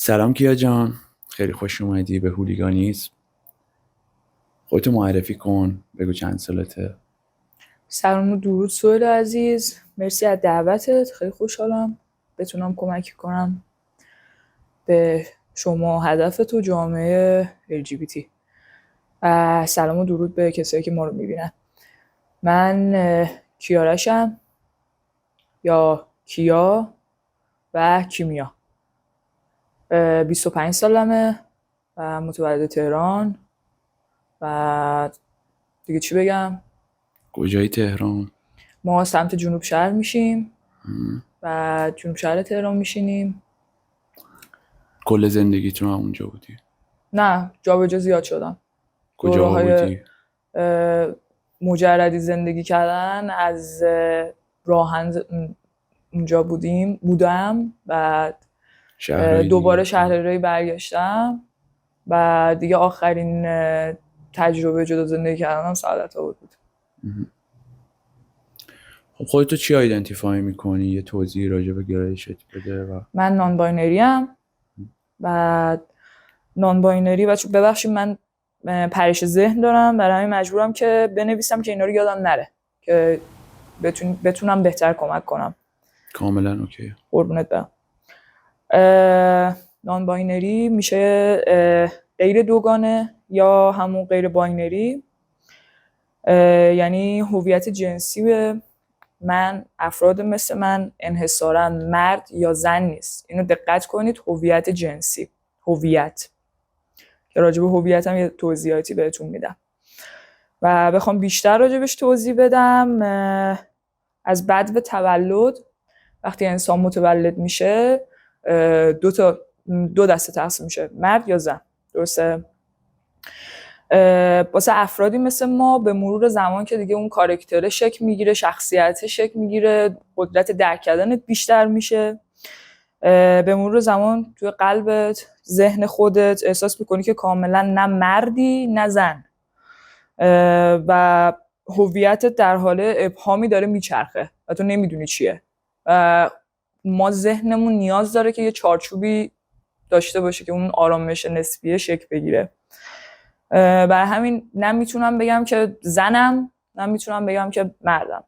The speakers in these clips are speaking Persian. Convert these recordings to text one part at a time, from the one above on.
سلام کیا جان، خیلی خوش اومدی به هولیگانیسم. خودتو معرفی کن، بگو چند سالته. سلام و درود سهیل عزیز، مرسی از دعوتت. خیلی خوشحالم بتونم کمک کنم به شما هدف تو جامعه LGBT. سلام و درود به کسایی که ما رو میبینن. من کیارشم یا کیا و کیمیا. 25 سالمه و متولد تهران. و دیگه چی بگم؟ کجای تهران؟ ما سمت جنوب شهر میشیم و جنوب شهر تهران میشینیم. کل زندگیتون اونجا بودی؟ نه، جابجا زیاد شدم. کجا بودی؟ مجردی زندگی کردن از راهن اونجا بودم. بعد دوباره شهرهای برگشتم و دیگه آخرین تجربه جدا زندگی کردنم سعادت آباد بود. خب خودتو چی آیدنتیفای میکنی؟ یه توضیح راجع به گرایشت بده. من نان باینری ام. بعد نان باینری ببخشید من پریش ذهن دارم، برای همین مجبورم که بنویسم که اینا رو یادم نره که بتونم بهتر کمک کنم. کاملا اوکی. قربونت برم. نان باینری میشه غیر دوگانه یا همون غیر باینری. یعنی هویت جنسی من، افراد مثل من انحصاراً مرد یا زن نیست. اینو دقت کنید، هویت جنسی، هویت که راجع به هویت هم یه توضیحاتی بهتون میدم و بخوام بیشتر راجبش توضیح بدم. از بدو تولد وقتی انسان متولد میشه دو دسته تقسیم میشه، مرد یا زن. درسته؟ واسه افرادی مثل ما به مرور زمان که دیگه اون کاراکتر شکل میگیره، شخصیت شکل میگیره، قدرت درک کردنت بیشتر میشه، به مرور زمان توی قلبت، ذهن خودت احساس میکنی که کاملا نه مردی نه زن و هویتت در حال ابهامی داره میچرخه و تو نمیدونی چیه. ما ذهنمون نیاز داره که یه چارچوبی داشته باشه که اون آرامش نسبیه شکل بگیره. برای همین نمیتونم بگم که زنم، نمیتونم بگم که مردم.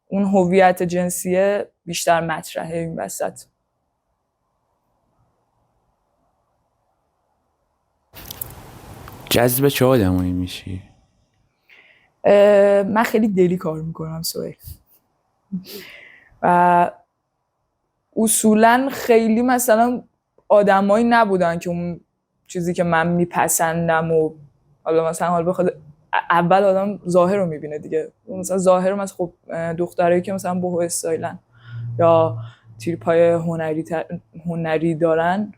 اون هویت جنسیه بیشتر مطرحه این وسط. جذب چه آدمایی میشی؟ من خیلی دلی کار میکنم سهیل و اصولا خیلی مثلا آدمایی نبودن که اون چیزی که من میپسندم و حالا بخواد اول آدم ظاهر رو میبینه دیگه. مثلا ظاهر رو خب دخترایی که مثلا بوهو استایلن یا تیرپای هنری دارن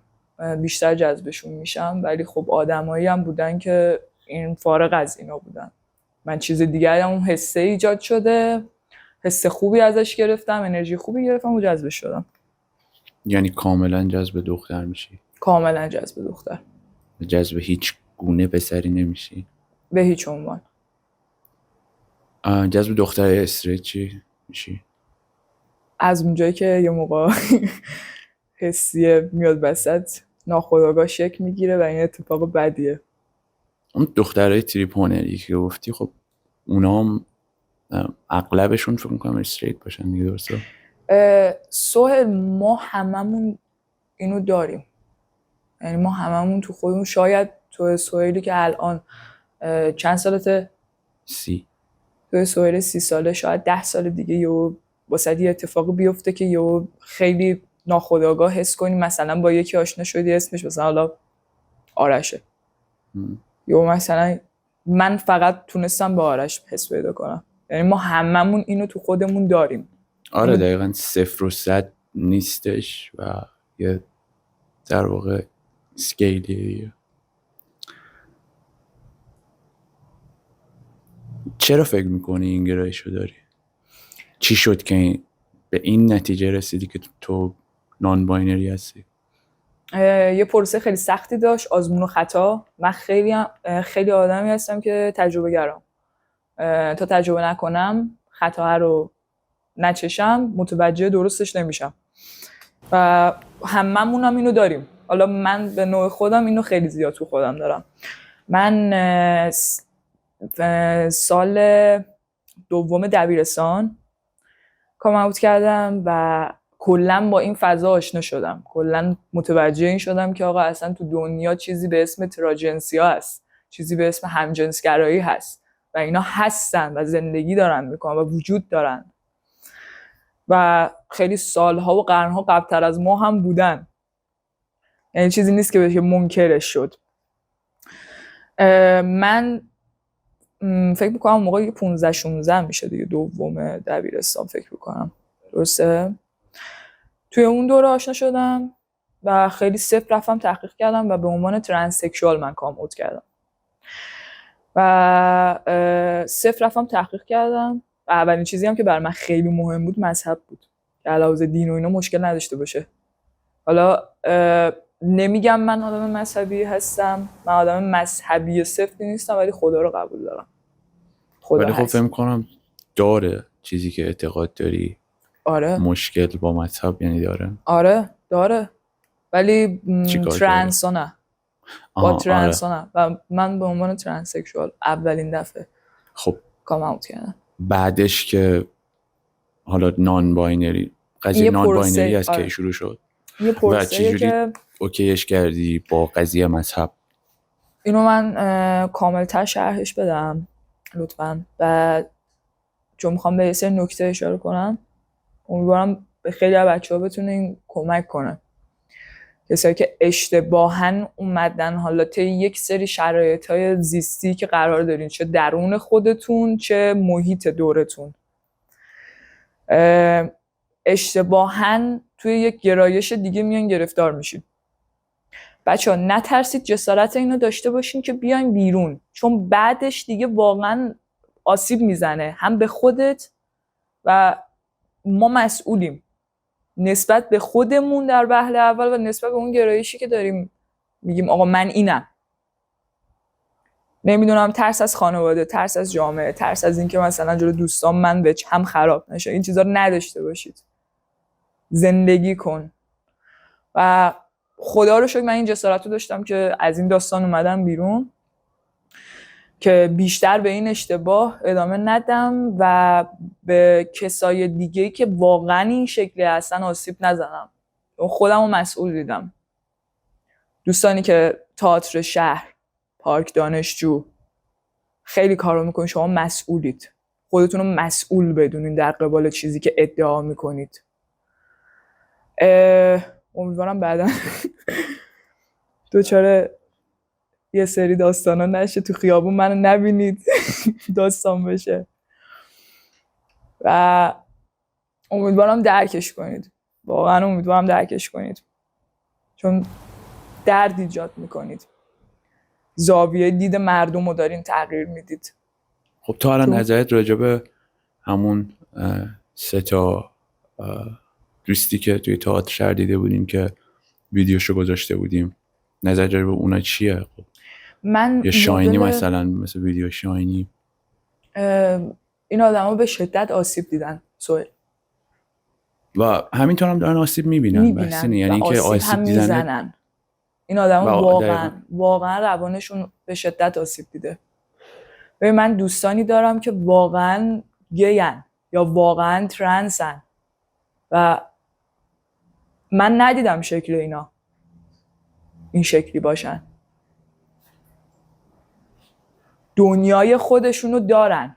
بیشتر جذبشون میشم، ولی خب آدمایی هم بودن که این فارغ از اینا بودن. من چیز دیگه اون حسه ایجاد شده، حس خوبی ازش گرفتم، انرژی خوبی گرفتم و جذب شدم. یعنی کاملا جذب دختر میشی؟ کاملا جذب دختر. جذب هیچ گونه پسری نمیشی؟ به هیچ عنوان. جذب دختر استریت چی میشی؟ از اونجایی که یه موقع حسیه میاد وسط، ناخودآگاه شکل میگیره و این اتفاق بدیه. اون دخترای تریپ هنری که گفتی، خب اونا هم اغلبشون فکر میکنم استریت باشن دیگه، درسته؟ سهیل ما هممون اینو داریم، یعنی ما هممون تو خودمون. شاید تو سهیلی که الان چند سالته؟ 30. تو سهیل 30 ساله شاید 10 سال دیگه یه واسه یه اتفاقی بیفته که یه خیلی ناخودآگاه حس کنی مثلا با یکی آشنا شدی، اسمش مثلا حالا آرشه، یا مثلا من فقط تونستم به آرش حس پیدا کنم. یعنی ما هممون اینو تو خودمون داریم. آره دقیقاً 0 و 100 نیستش و یه در واقع اسکیلیه. چرا فکر میکنی این گرایشو داری؟ چی شد که به این نتیجه رسیدی که تو نان باینری هستی؟ یه پروسه خیلی سختی داشت، آزمون و خطا. من خیلی آدمی هستم که تجربه گرام. تا تجربه نکنم، خطا رو نچشم، متوجه درستش نمیشم و هممون هم اینو داریم. حالا من به نوع خودم اینو خیلی زیاد تو خودم دارم. من سال دوم دبیرستان کام اوت کردم و کلا با این فضا آشنا شدم. کلا متوجه این شدم که آقا اصلا تو دنیا چیزی به اسم تراجنسیا هست، چیزی به اسم همجنسگرایی هست و اینا هستن و زندگی دارن میکنن و وجود دارن و خیلی سالها و قرنها قبلتر از ما هم بودن. یعنی چیزی نیست که بشه منکرش شد. من فکر میکنم موقعی 15-16 میشه دیگه، دوم دبیرستان فکر میکنم، درسته؟ توی اون دوره آشنا شدم و خیلی سفت رفتم تحقیق کردم و به عنوان ترنسکشوال من کام اوت کردم و سفت رفتم تحقیق کردم و اولین چیزی هم که برای من خیلی مهم بود مذهب بود که علاوه دین و اینا مشکل نداشته باشه. حالا نمیگم من آدم مذهبی هستم، من آدم مذهبی سفتی نیستم، ولی خدا رو قبول دارم. خدا ولی خب هست. فکر کنم داره چیزی که اعتقاد داری. آره مشکل با مذهب یعنی داره. آره داره، ولی چیکار ترنس نه. با آره. ترنس نه. و من به عنوان ترنسکشوال اولین دفعه خب کام اوت کردم. بعدش که حالا نان باینری، قضیه نان باینری از آره. که شروع شد یه و چجوری که اوکیش کردی با قضیه مذهب؟ اینو من کاملتر شرحش بدم لطفاً، و چون میخوام به یه سری نکته اشاره کنم امیدوارم به خیلی از بچه‌ها بتونه این کمک کنه. کسایی که اشتباهاً اومدن حالا طی یک سری شرایط‌های زیستی که قرار دارین، چه درون خودتون چه محیط دورتون، اشتباهاً توی یک گرایش دیگه میان گرفتار میشین. بچه‌ها نترسید، جسارت اینو داشته باشین که بیاین بیرون، چون بعدش دیگه واقعاً آسیب میزنه هم به خودت و ما مسئولیم نسبت به خودمون در وهله اول و نسبت به اون گرایشی که داریم میگیم آقا من اینم. نمیدونم، ترس از خانواده، ترس از جامعه، ترس از اینکه مثلا جلوی دوستان من به هم خراب نشه، این چیزا رو نداشته باشید. زندگی کن. و خدا رو شکر من این جسارت رو داشتم که از این داستان اومدم بیرون که بیشتر به این اشتباه ادامه ندم و به کسای دیگه‌ای که واقعا این شکلی هستن آسیب نزنم. خودم رو مسئول دیدم. دوستانی که تئاتر شهر، پارک دانشجو خیلی کارو میکنید، شما مسئولید. خودتون رو مسئول بدونین در قبال چیزی که ادعا میکنید. امیدوارم بعدا دوچاره یه سری داستانا نشه، تو خیابون منو نبینید داستان بشه و امیدوارم درکش کنید. واقعا امیدوارم درکش کنید، چون درد ایجاد میکنید، زاویه دید مردم رو دارین تغییر میدید. خب تا الان نظرت راجع به همون 3 دوستی که توی تئاتر شهر دیده بودیم که ویدیوشو گذاشته بودیم، نظرت راجع به اونا چیه؟ خب من یا شاینی مثلا، مثل ویدیو شاینی، این آدما به شدت آسیب دیدن سوال و همینطور هم دارن آسیب میبینن. بحث اینه، یعنی که آسیب دیدن این آدما واقعا روانشون به شدت آسیب دیده. ببین من دوستانی دارم که واقعا گین یا واقعا ترنسن و من ندیدم شکل اینا این شکلی باشن. دنیای خودشونو دارن.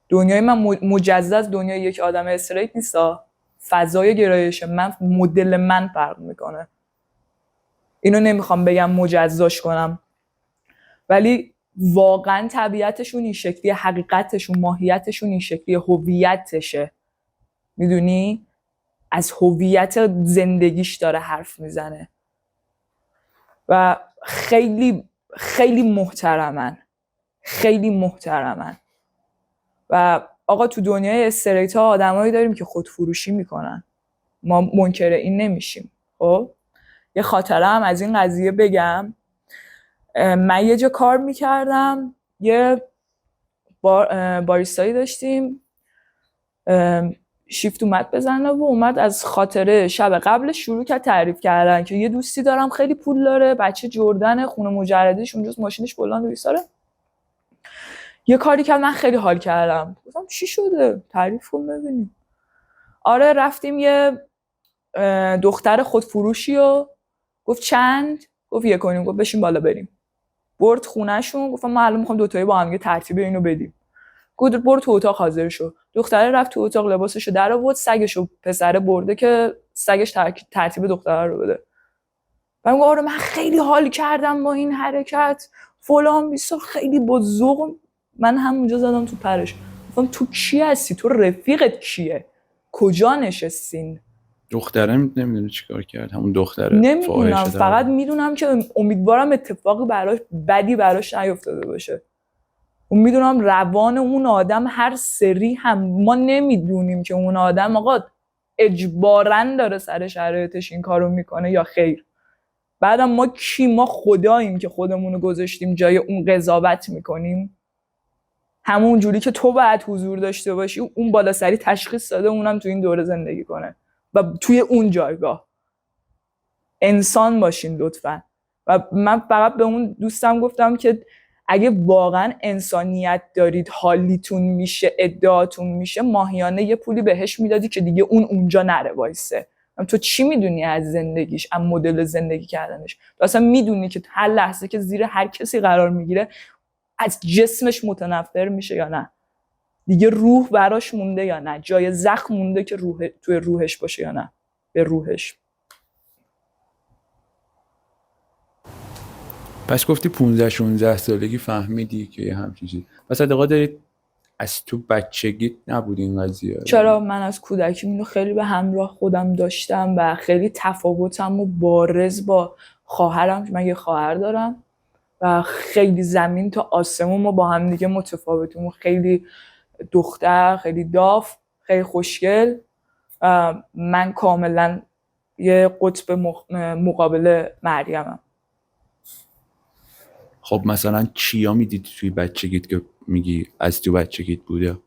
دنیای من مجزا دنیای یک آدم استریت نیستا. فضای گرایش من، مدل من فرق میکنه. اینو نمیخوام بگم مجزاش کنم، ولی واقعا طبیعتشون این شکلی، حقیقتشون، ماهیتشون این شکلی، هویتشه. میدونی؟ از هویت زندگیش داره حرف میزنه و خیلی خیلی محترمن، خیلی محترمن. و آقا تو دنیای استریت ها آدمایی داریم که خودفروشی میکنن، ما منکر این نمیشیم. خب یه خاطره هم از این قضیه بگم. من یه جا کار میکردم، یه باریستایی داشتیم، شیفت اومد بزنه و اومد از خاطره شب قبلش شروع کرد تعریف کردن که یه دوستی دارم خیلی پول داره، بچه جردن، خونه مجردش اونجاست، ماشینش بلند و بیساره. یه کاری کرد من خیلی حال کردم. گفتم چی شده؟ تعریف کن ببینیم. آره رفتیم یه دختر خودفروشی و گفت چند؟ گفت 1.5. گفت بشین بالا بریم. برد خونهشون. گفتم ما الان میخوام دوتایی با هم ترتیب اینو بدیم. گفت برو تو اتاق حاضر شو. دختره رفت تو اتاق لباسشو در آورد، سگشو پسره برده که سگش ترتیب دختره رو بده. من گفتم آره من خیلی حال کردم با این حرکت فلان بیسار، خیلی با ذوق. من همونجا زدم تو پرش. گفتم تو کی هستی؟ تو رفیقت کیه؟ کجا نشستین؟ دختره نمیدونه چیکار کرد. همون دختره نمیدونم، فقط میدونم که امیدوارم اتفاقی بدی براش نیفتاده باشه. میدونم روان اون آدم هر سری هم ما نمیدونیم که اون آدم آقا اجباراً داره سر شرایطش این کارو میکنه یا خیر. بعدم ما خداییم که خودمونو گذاشتیم جای اون قضاوت میکنیم. همون جوری که تو باید حضور داشته باشی اون بالا سری تشخیص داده اونم تو این دوره زندگی کنه و توی اون جایگاه. انسان باشین لطفاً. و من فقط به اون دوستم گفتم که اگه واقعا انسانیت دارید، حالیتون میشه، ادعاتون میشه، ماهیانه یه پولی بهش میدادی که دیگه اونجا نره وایسه. تو چی میدونی از زندگیش، از مدل زندگی کردنش؟ تو اصلا میدونی که هر لحظه که زیر هر کسی قرار میگیره از جسمش متنفر میشه یا نه؟ دیگه روح براش مونده یا نه؟ جای زخم مونده که توی روحش باشه یا نه؟ به روحش. پس گفتی 15-16 سالگی فهمیدی که یه همچین چیزی. پس اعتقاد دارید از تو بچگیت نبود این قضیه؟ چرا؟ من از کودکی اینو خیلی به همراه خودم داشتم و خیلی تفاوتم و بارز با خواهرم. من یه خواهر دارم و خیلی زمین تا آسمون ما با هم دیگه متفاوتیم. خیلی دختر، خیلی داف، خیلی خوشگل. من کاملا یه قطب مقابل مریمم. خب مثلا چیا میدیدی توی بچگیت که میگی از تو بچگیت بوده؟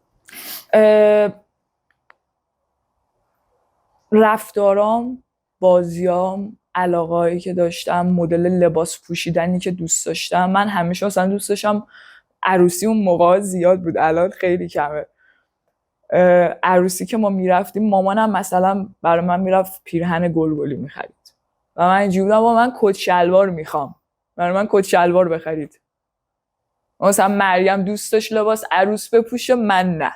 رفتارام، بازیام، علاقه‌ای که داشتم، مدل لباس پوشیدنی که دوست داشتم. من همیشه اصلا دوست داشتم عروسی اون موقع زیاد بود، الان خیلی کمه. عروسی که ما میرفتیم مامانم مثلا برای من میرفت پیرهن گلگلی میخرید و من اینجوری بودم من کت شلوار میخوام، برای من کت شلوار بخرید. مثلا مریم دوست داشت لباس عروس بپوشه، من نه.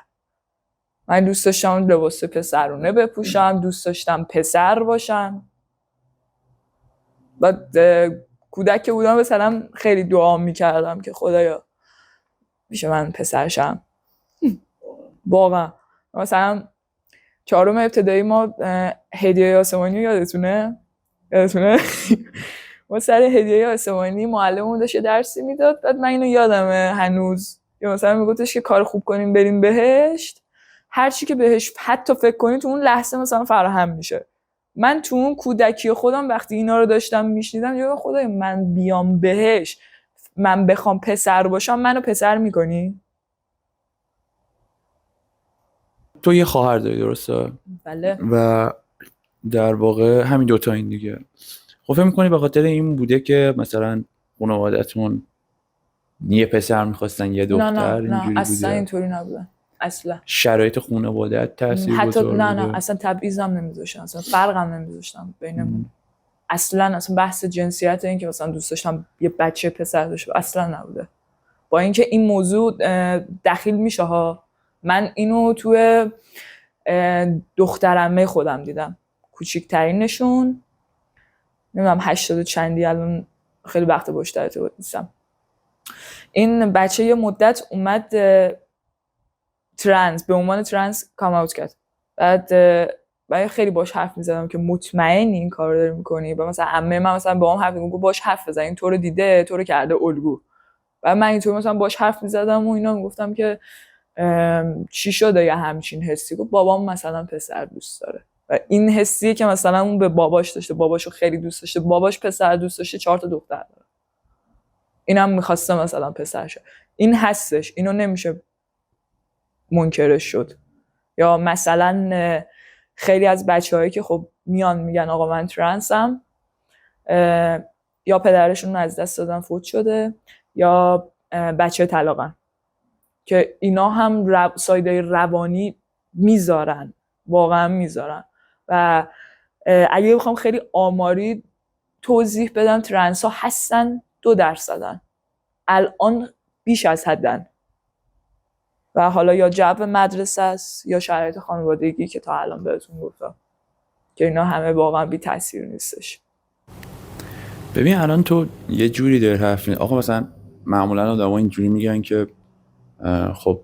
من دوست داشتم لباس پسرونه بپوشم، دوست داشتم پسر باشم. بعد کودک که بودم مثلا خیلی دعا میکردم که خدایا میشه من پسرشم. واقعا مثلا 4 ابتدایی ما هدیه آسمانی یادتونه؟ ما سر هدیه آسمانی معلممون داشت درسی میداد. بعد من اینو یادمه هنوز، یا مثلا میگفتش که کار خوب کنیم بریم بهشت، هر چی که بهش حتی فکر کنی تو اون لحظه مثلا فراهم میشه. من تو اون کودکی خودم وقتی اینا رو داشتم میشنیدم یا خدای من بیام بهشت، من بخوام پسر باشم منو پسر میکنی؟ تو یه خواهر داری درسته؟ بله. و در واقع همین دوتا این دیگه. خب فکر می‌کنی به خاطر این بوده که مثلا خانواده‌تون یه پسر می‌خواستن یه دختر؟ نه اصلا اینطوری نبودن. اصلا شرایط خانواده‌ات تاثیر گذار نه بوده؟ اصلا تبعیضم نمیذاشتن، اصلا فرقم نمیذاشتن بینمون. اصلا بحث جنسیت این که مثلا دوست داشتم یه بچه پسر داشته اصلا نبوده. با اینکه این موضوع دخیل میشه ها، من اینو توی دخترعمه خودم دیدم، کوچیک‌ترینشون، نمیدونم 80 چندی، الان خیلی وقت باش در ارتباط نیستم. این بچه یه مدت اومد ترنس، به عنوان ترنس کام اوت کرد. بعد خیلی باش حرف میزدم که مطمئنی این کار رو داری میکنی؟ و مثلا عمه من مثلا با هم حرف میگم باش حرف بزن، این تو رو دیده، تو رو کرده الگو. بعد من اینطور مثلا باش حرف میزدم و اینا، میگفتم که چی شده یه همچین حسی؟ گفت بابام مثلا پسر دوست داره. و این حسیه که مثلا اون به باباش داشته، باباشو خیلی دوست داشته، باباش پسر دوست داشته، 4 تا دختر داره، اینم میخواسته مثلا پسر شه. این هستش، اینو نمیشه منکرش شد. یا مثلا خیلی از بچه‌هایی که خب میان میگن آقا من ترنسم، یا پدرشون از دست دادن فوت شده یا بچه طلاقن، که اینا هم سایدهای روانی میذارن، واقعا میذارن. و اگه بخوام خیلی آماری توضیح بدم، ترنس ها هستن 2%، الان بیش از حدن. و حالا یا جو مدرسه است یا شرایط خانوادگی که تا الان بهتون گفتم که اینا همه واقعا بی تاثیر نیستش. ببین الان تو یه جوری داری حرف میزنی، آقا مثلا معمولا آدم‌ها اینجوری میگن که خب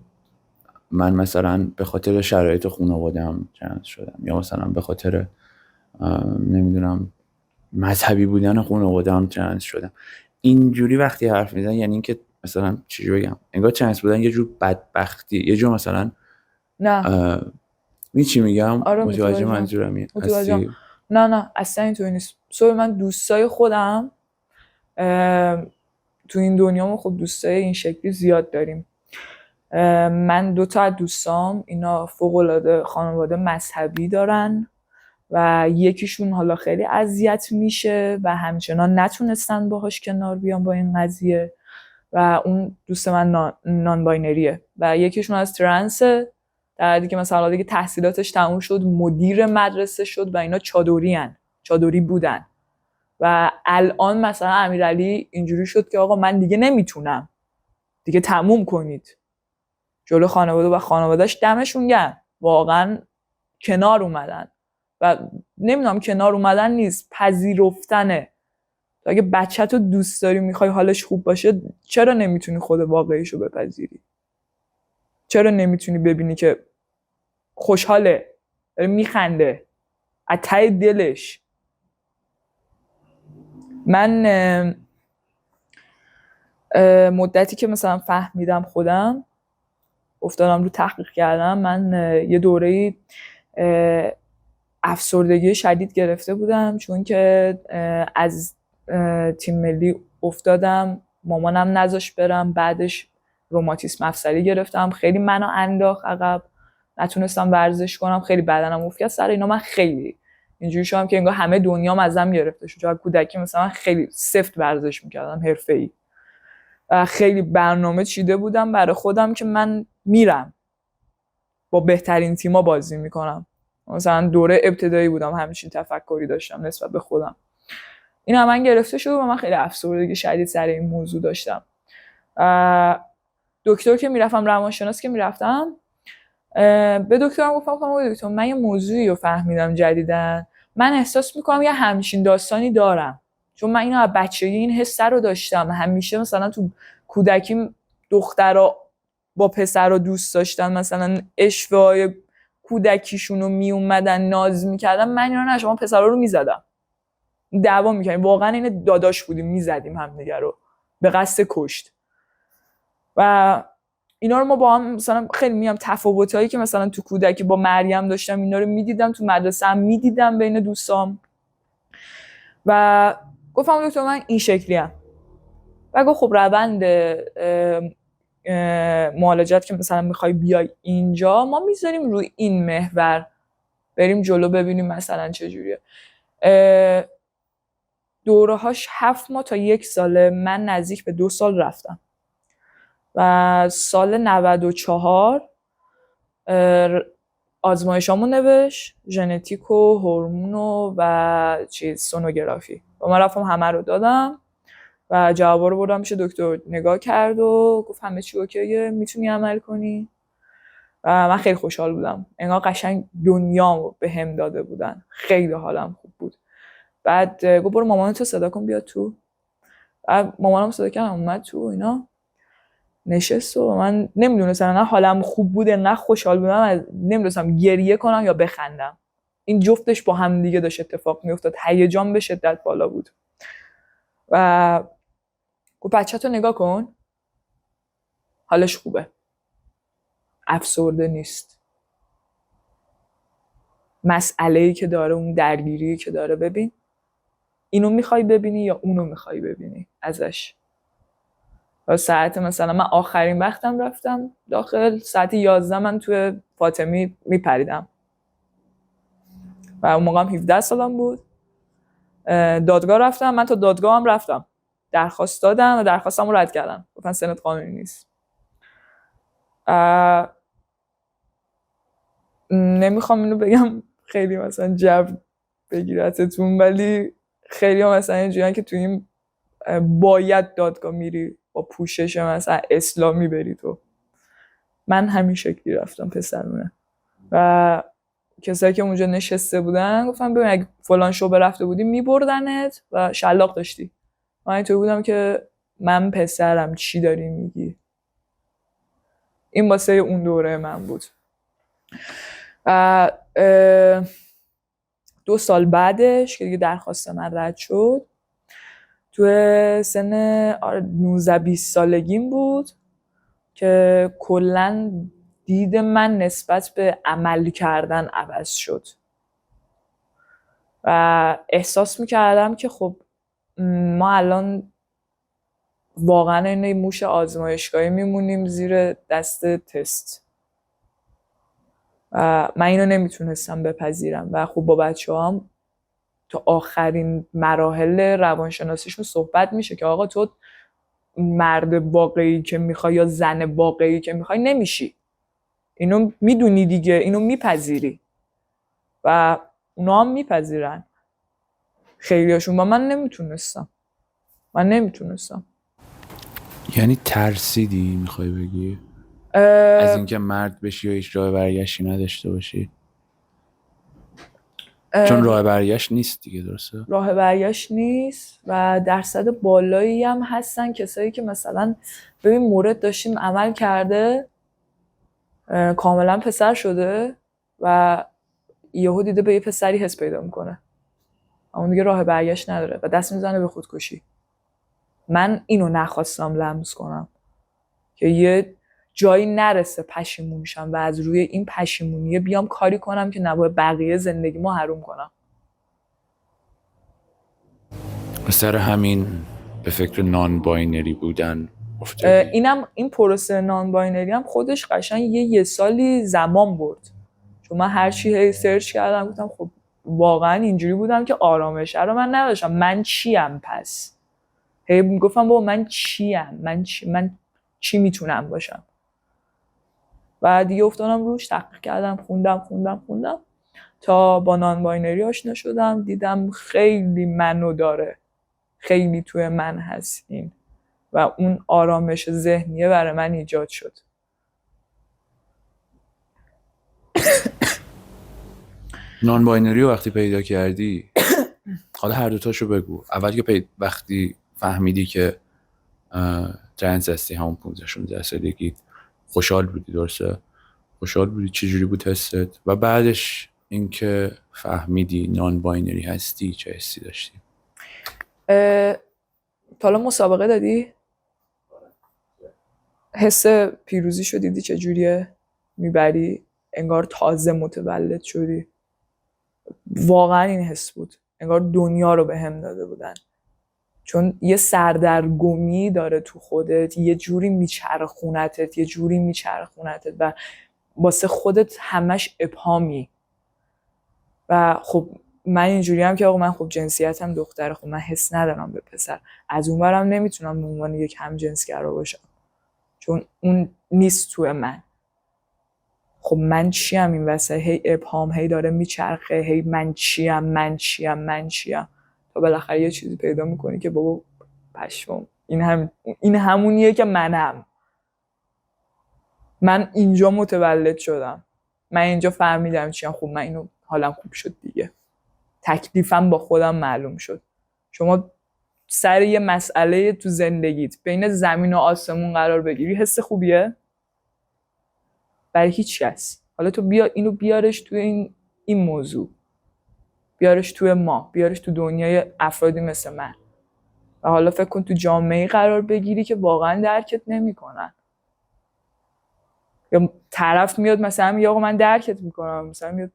من مثلا به خاطر شرایط خانواده‌ام ترنس شدم، یا مثلا به خاطر نمیدونم مذهبی بودن خانواده‌ام ترنس شدم. اینجوری وقتی حرف میزنن یعنی اینکه مثلا چجوری بگم، انگار ترنس بودن یه جور بدبختی، یه جور مثلا نه می چی میگم؟ آره متوجه منظورمی هستی؟ نه اصلا اینطوری نیست. من دوستای خودم تو این دنیا خب دوستای این شکلی زیاد داریم. من 2 تا از دوستام اینا فوق‌العاده خانواده مذهبی دارن و یکیشون حالا خیلی اذیت میشه و همچنان نتونستن باهاش کنار بیان با این قضیه، و اون دوست من نان باینریه و یکیشون از ترنسه، در حدی که مثلا دیگه تحصیلاتش تموم شد، مدیر مدرسه شد و اینا چادری بودن. و الان مثلا امیرعلی اینجوری شد که آقا من دیگه نمیتونم، دیگه تموم کنید. جلو خانواده و خانواده‌اش دمشون گرم، واقعا کنار اومدن. و نمیدونم کنار اومدن نیست، پذیرفتنه. اگه بچه‌تو دوست داری، میخوای حالش خوب باشه، چرا نمیتونی خود واقعیشو بپذیری؟ چرا نمیتونی ببینی که خوشحاله، داره میخنده از ته دلش؟ من مدتی که مثلا فهمیدم خودم، افتادم رو تحقیق کردم، من یه دوره‌ای افسردگی شدید گرفته بودم، چون که از تیم ملی افتادم، مامانم نذاشت برم، بعدش روماتیسم مفصلی گرفتم، خیلی منو انداخت عقب، نتونستم ورزش کنم، خیلی بدنم افت کرد. سر اینا من خیلی اینجوری شدم که انگار همه دنیام ازم گرفته شد. چون کودکی مثلا خیلی سفت ورزش میکردم، حرفه‌ای، و خیلی برنامه چیده بودم برای خودم که من میرم با بهترین تیما بازی میکنم. مثلا دوره ابتدایی بودم، همچین تفکری داشتم نسبت به خودم. این هم من گرفته شد و من خیلی افسردگی شدید سر این موضوع داشتم. دکتر که میرفتم، روانشناس که میرفتم، به دکترم گفتم دکتر من یه موضوعی رو فهمیدم جدیدن، من احساس میکنم یه همچین داستانی دارم، چون من اینو از بچگی این حس رو داشتم، همیشه مثلا تو کودکی دخترها با پسرها دوست داشتن، مثلا اشوه‌های کودکیشون رو میومدن ناز میکردن، من اینا نه، شما پسرها رو میزدم، دعوا میکردیم، واقعا این داداش بودیم، میزدیم همدیگه رو به قصد کشت. و اینا رو ما با هم مثلا خیلی میام تفاوتایی که مثلا تو کودکی با مریم داشتم، اینا رو میدیدم تو مدرسه هم میدیدم بین دوستام، و گفتم دکتر من این شکلی ام. و گفت خب روند معالجات که مثلا میخوای بیای اینجا، ما میذاریم روی این محور بریم جلو ببینیم مثلا چجوریه. دوره‌هاش 7 ماه تا 1 ساله، من نزدیک به 2 سال رفتم و سال 94 آزمایشامو نوشت، ژنتیک و هورمون و سونوگرافی، و من رفتم همه رو دادم و جوابا رو بردم پیش دکتر، نگاه کرد و گفت همه چی اوکیه، میتونی عمل کنی. و من خیلی خوشحال بودم، انگار قشنگ دنیامو بهم داده بودن، خیلی حالم خوب بود. بعد گفت برو مامانتو صدا کن بیاد تو. بعد مامانم صدا کردم اومد تو، اینا نشست و من نمیدونستم، نه حالم خوب بود نه خوشحال بودم، نمیدونستم گریه کنم یا بخندم. این جفتش با هم دیگه داشت اتفاق میافتاد، هیجان به شدت بالا بود. و گفت بچه‌تو نگاه کن، حالش خوبه، افسرده نیست، مسئله‌ای که داره، اون درگیری که داره، ببین اینو میخوای ببینی یا اونو میخوای ببینی ازش. و ساعت مثلا من آخرین وقتم رفتم داخل، ساعت 11 من توی فاطمی میپریدم و اون موقع هم 17 سالم بود. دادگاه رفتم، من تا دادگاه هم رفتم، درخواست دادم و درخواستم رو رد کردن، گفتن سنت قانونی نیست. نمیخوام اینو بگم خیلی مثلا جو بگیرتتون، ولی خیلی ها مثلا اینجوریان که تو این باید دادگاه میری با پوشش مثلا اسلامی بری تو. من همین شکلی رفتم پسرونه و کسایی که اونجا نشسته بودن گفتم ببین اگه فلان شعبه رفته بودی میبردنت و شلاق داشتی. من اینطوری بودم که من پسرم چی داری میگی. این واسه اون دوره من بود. 2 سال بعدش که دیگه درخواست من رد شد، تو سن 19-20 سالگیم بود که کلاً دید من نسبت به عمل کردن عوض شد و احساس میکردم که خب ما الان واقعا این موش آزمایشگاهی میمونیم زیر دست تست و من اینو نمیتونستم بپذیرم و خب با بچه‌هام تو آخرین مراحل روانشناسیشون صحبت میشه که آقا تو مرد واقعی که میخوای یا زن واقعی که میخوای نمیشی، اینو میدونی دیگه، اینو میپذیری و اونا هم میپذیرن. خیلیاشون با من نمیتونستم. یعنی ترسیدی میخوای بگی از اینکه مرد بشی یا هیچ راه برگشتی نداشته باشی؟ چون راه برگشت نیست دیگه، درسته؟ راه برگشت نیست و درصد بالایی هم هستن کسایی که مثلا ببین مورد داشتیم عمل کرده کاملا پسر شده و یهو دیده به یه پسری حس پیدا میکنه، اون دیگه راه برگشت نداره و دست میزنه به خودکشی. من اینو نخواستم لمس کنم که یه جایی نرسه پشیمون شم و از روی این پشیمونیه بیام کاری کنم که نباید بقیه زندگیمو حروم کنم. سر همین به فکر نان باینری بودن افتادی؟ این پروسه نان باینری هم خودش قشنگ یه سالی زمان برد، چون من هر چی هی سرچ کردم گفتم خب واقعا اینجوری بودم که آرامش رو من نداشتم. من چیم پس؟ هی گفتم بابا من چیم؟ من چی میتونم باشم؟ و دیگه افتادم روش، تحقیق کردم، خوندم تا با نان باینری آشنا شدم. دیدم خیلی منو داره، خیلی توی من هست این و اون آرامش ذهنیه برای من ایجاد شد. نان باینری رو وقتی پیدا کردی حالا هر دوتاشو بگو. اول که وقتی فهمیدی که ترنس هستی، همون 15-16 سالگی، خوشحال بودی، درسته؟ خوشحال بودی؟ چجوری بود حست؟ و بعدش اینکه فهمیدی نان باینری هستی چه حسی داشتی؟ تا حالا مسابقه دادی؟ حس پیروزی دیدی چجوریه؟ میبری انگار تازه متولد شدی. واقعا این حس بود، انگار دنیا رو به هم داده بودن، چون یه سردرگمی داره تو خودت، یه جوری میچرخونتت و واسه خودت همش ابهامی. و خب من اینجوری هم که آقا من خب جنسیتم دختره، خب من حس ندارم به پسر، از اونورم نمیتونم به عنوان یک همجنسگرا باشم چون اون نیست تو من. خب من چیم این وسط؟ هی ابهام هی داره میچرخه، هی من چیم تا بالاخره یه چیزی پیدا میکنی که بابا پشمام این همونیه که منم. من اینجا متولد شدم، من اینجا فهمیدم چیم. خب من اینو حالم خوب شد دیگه، تکلیفم با خودم معلوم شد. شما سر یه مسئله تو زندگیت بین زمین و آسمون قرار بگیری، حس خوبیه؟ برای هیچ کس. حالا تو بیا اینو بیارش توی این موضوع، بیارش توی ما، بیارش تو دنیای افرادی مثل من و حالا فکر کن تو جامعه قرار بگیری که واقعا درکت نمی‌کنن. یا طرف میاد مثلا میگه آقا من درکت میکنم، مثلا میاد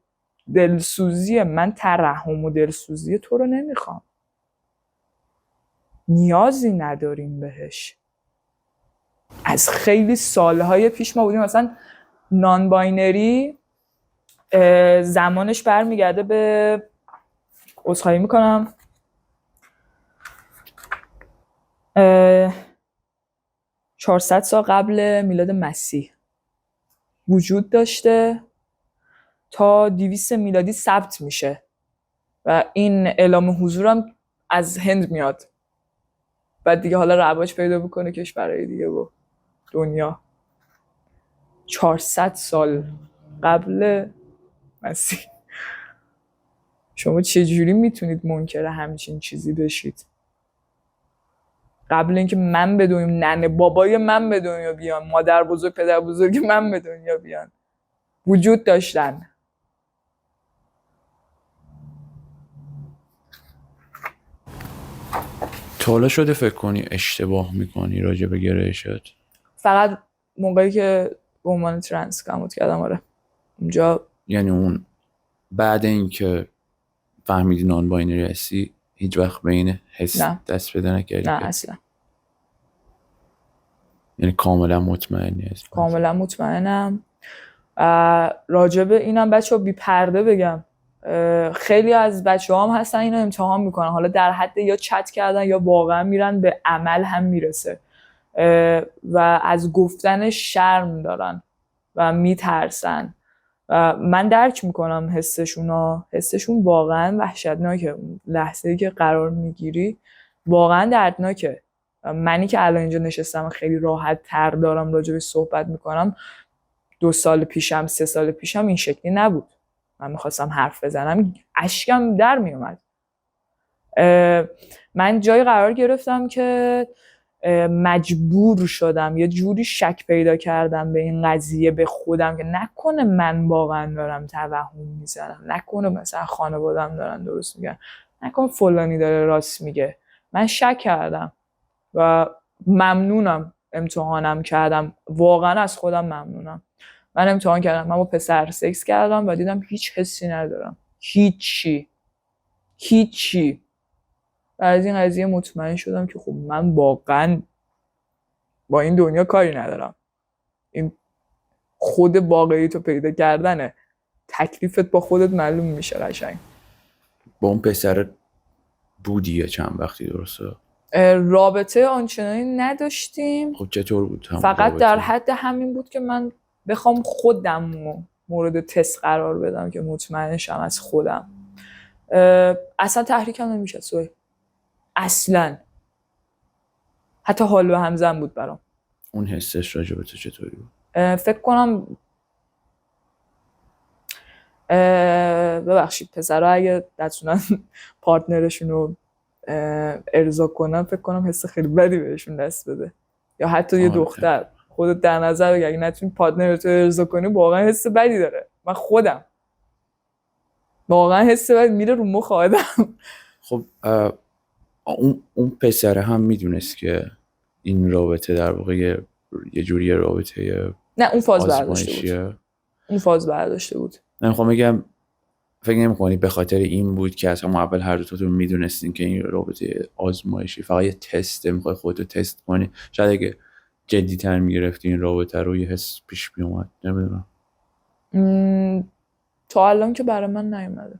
دلسوزیه، من ترحم و دلسوزی تو رو نمیخوام، نیازی نداریم بهش. از خیلی سالهای پیش ما بودیم. مثلا نان باینری زمانش برمیگرده به، عذرخواهی میکنم، 400 سال قبل میلاد مسیح وجود داشته تا 200 میلادی ثبت میشه و این اعلام حضورم از هند میاد، بعد دیگه حالا رواج پیدا بکنه کشورهای دیگه و دنیا. 400 سال قبل مسیح. شما چجوری میتونید منکر همچین چیزی بشید؟ قبل اینکه من به دنیا، ننه بابای من به دنیا بیان، مادر بزرگ پدر بزرگ من به دنیا بیان، وجود داشتن. تا حالا شده فکر کنی اشتباه میکنی راجع به گرایشت؟ فقط موقعی که به عنوان ترنس کموت کردم. آره اونجا. یعنی اون بعد اینکه فهمیدی نان باینری هستی هیچ وقت به این حس دست پیدا نکردی؟ نه اصلا. یعنی کاملا مطمئنی هستی؟ کاملا مطمئنم. راجع به اینم بچه‌ها بی پرده بگم، خیلی از بچه‌ها هم هستن اینو امتحان میکنن، حالا در حد یا چت کردن یا واقعا میرن به عمل هم میرسه و از گفتن شرم دارن و میترسن. من درک میکنم حسشون واقعا وحشتناکه. لحظه‌ای که قرار میگیری واقعا دردناکه. منی که الان اینجا نشستم خیلی راحت تر دارم راجع به صحبت میکنم، 2 سال پیشم 3 سال پیشم این شکلی نبود. من میخواستم حرف بزنم اشکم در میومد. من جایی قرار گرفتم که مجبور شدم یه جوری شک پیدا کردم به این قضیه به خودم که نکنه من واقعا دارم توهم میزنم، نکنه مثلا خانواده‌ام دارن درست میگن، نکنه فلانی داره راست میگه. من شک کردم و ممنونم امتحانم کردم، واقعا از خودم ممنونم. من امتحان کردم، من با پسر سکس کردم و دیدم هیچ حسی ندارم، هیچی. و از این قضیه مطمئن شدم که خب من واقعا با این دنیا کاری ندارم. این خود واقعی تو پیدا کردنه، تکلیفت با خودت معلوم میشه قشنگ. با اون پسر بودی یا چند وقتی درسته؟ رابطه آنچنانی نداشتیم. خب چطور بود؟ فقط رابطه؟ در حد همین بود که من بخوام خودم مورد تست قرار بدم که مطمئن شم از خودم. اصلا تحریکم نمیشه سوی، اصلا. حتی حال به همزن بود برام. اون حسش راجع به تو چطوری بود؟ فکر کنم ببخشید پسرها اگه نتونن پارتنرشون رو ارضا کنن فکر کنم حس خیلی بدی بهشون دست بده. یا حتی یه دختر خودت در نظر بگیر اگه نتونی پارتنرت رو ارضا کنی واقعا حس بدی داره. من خودم واقعا حس بدی میره رو مخ آدم. خب اون پسره هم میدونست که این رابطه در واقع یه جوری رابطه نه اون فاز برداشته بود. نمیخوام بگم فکر نمی‌کنی به خاطر این بود که از همون اول هر دوتاتون میدونستین که این رابطه آزمایشی فقط یه تسته، میخوای خودتو تست کنی؟ شاید اگه جدی‌تر میگرفتی این رابطه رو یه حس پیش میومد. نمیدونم. تا الان که برای من نیومده.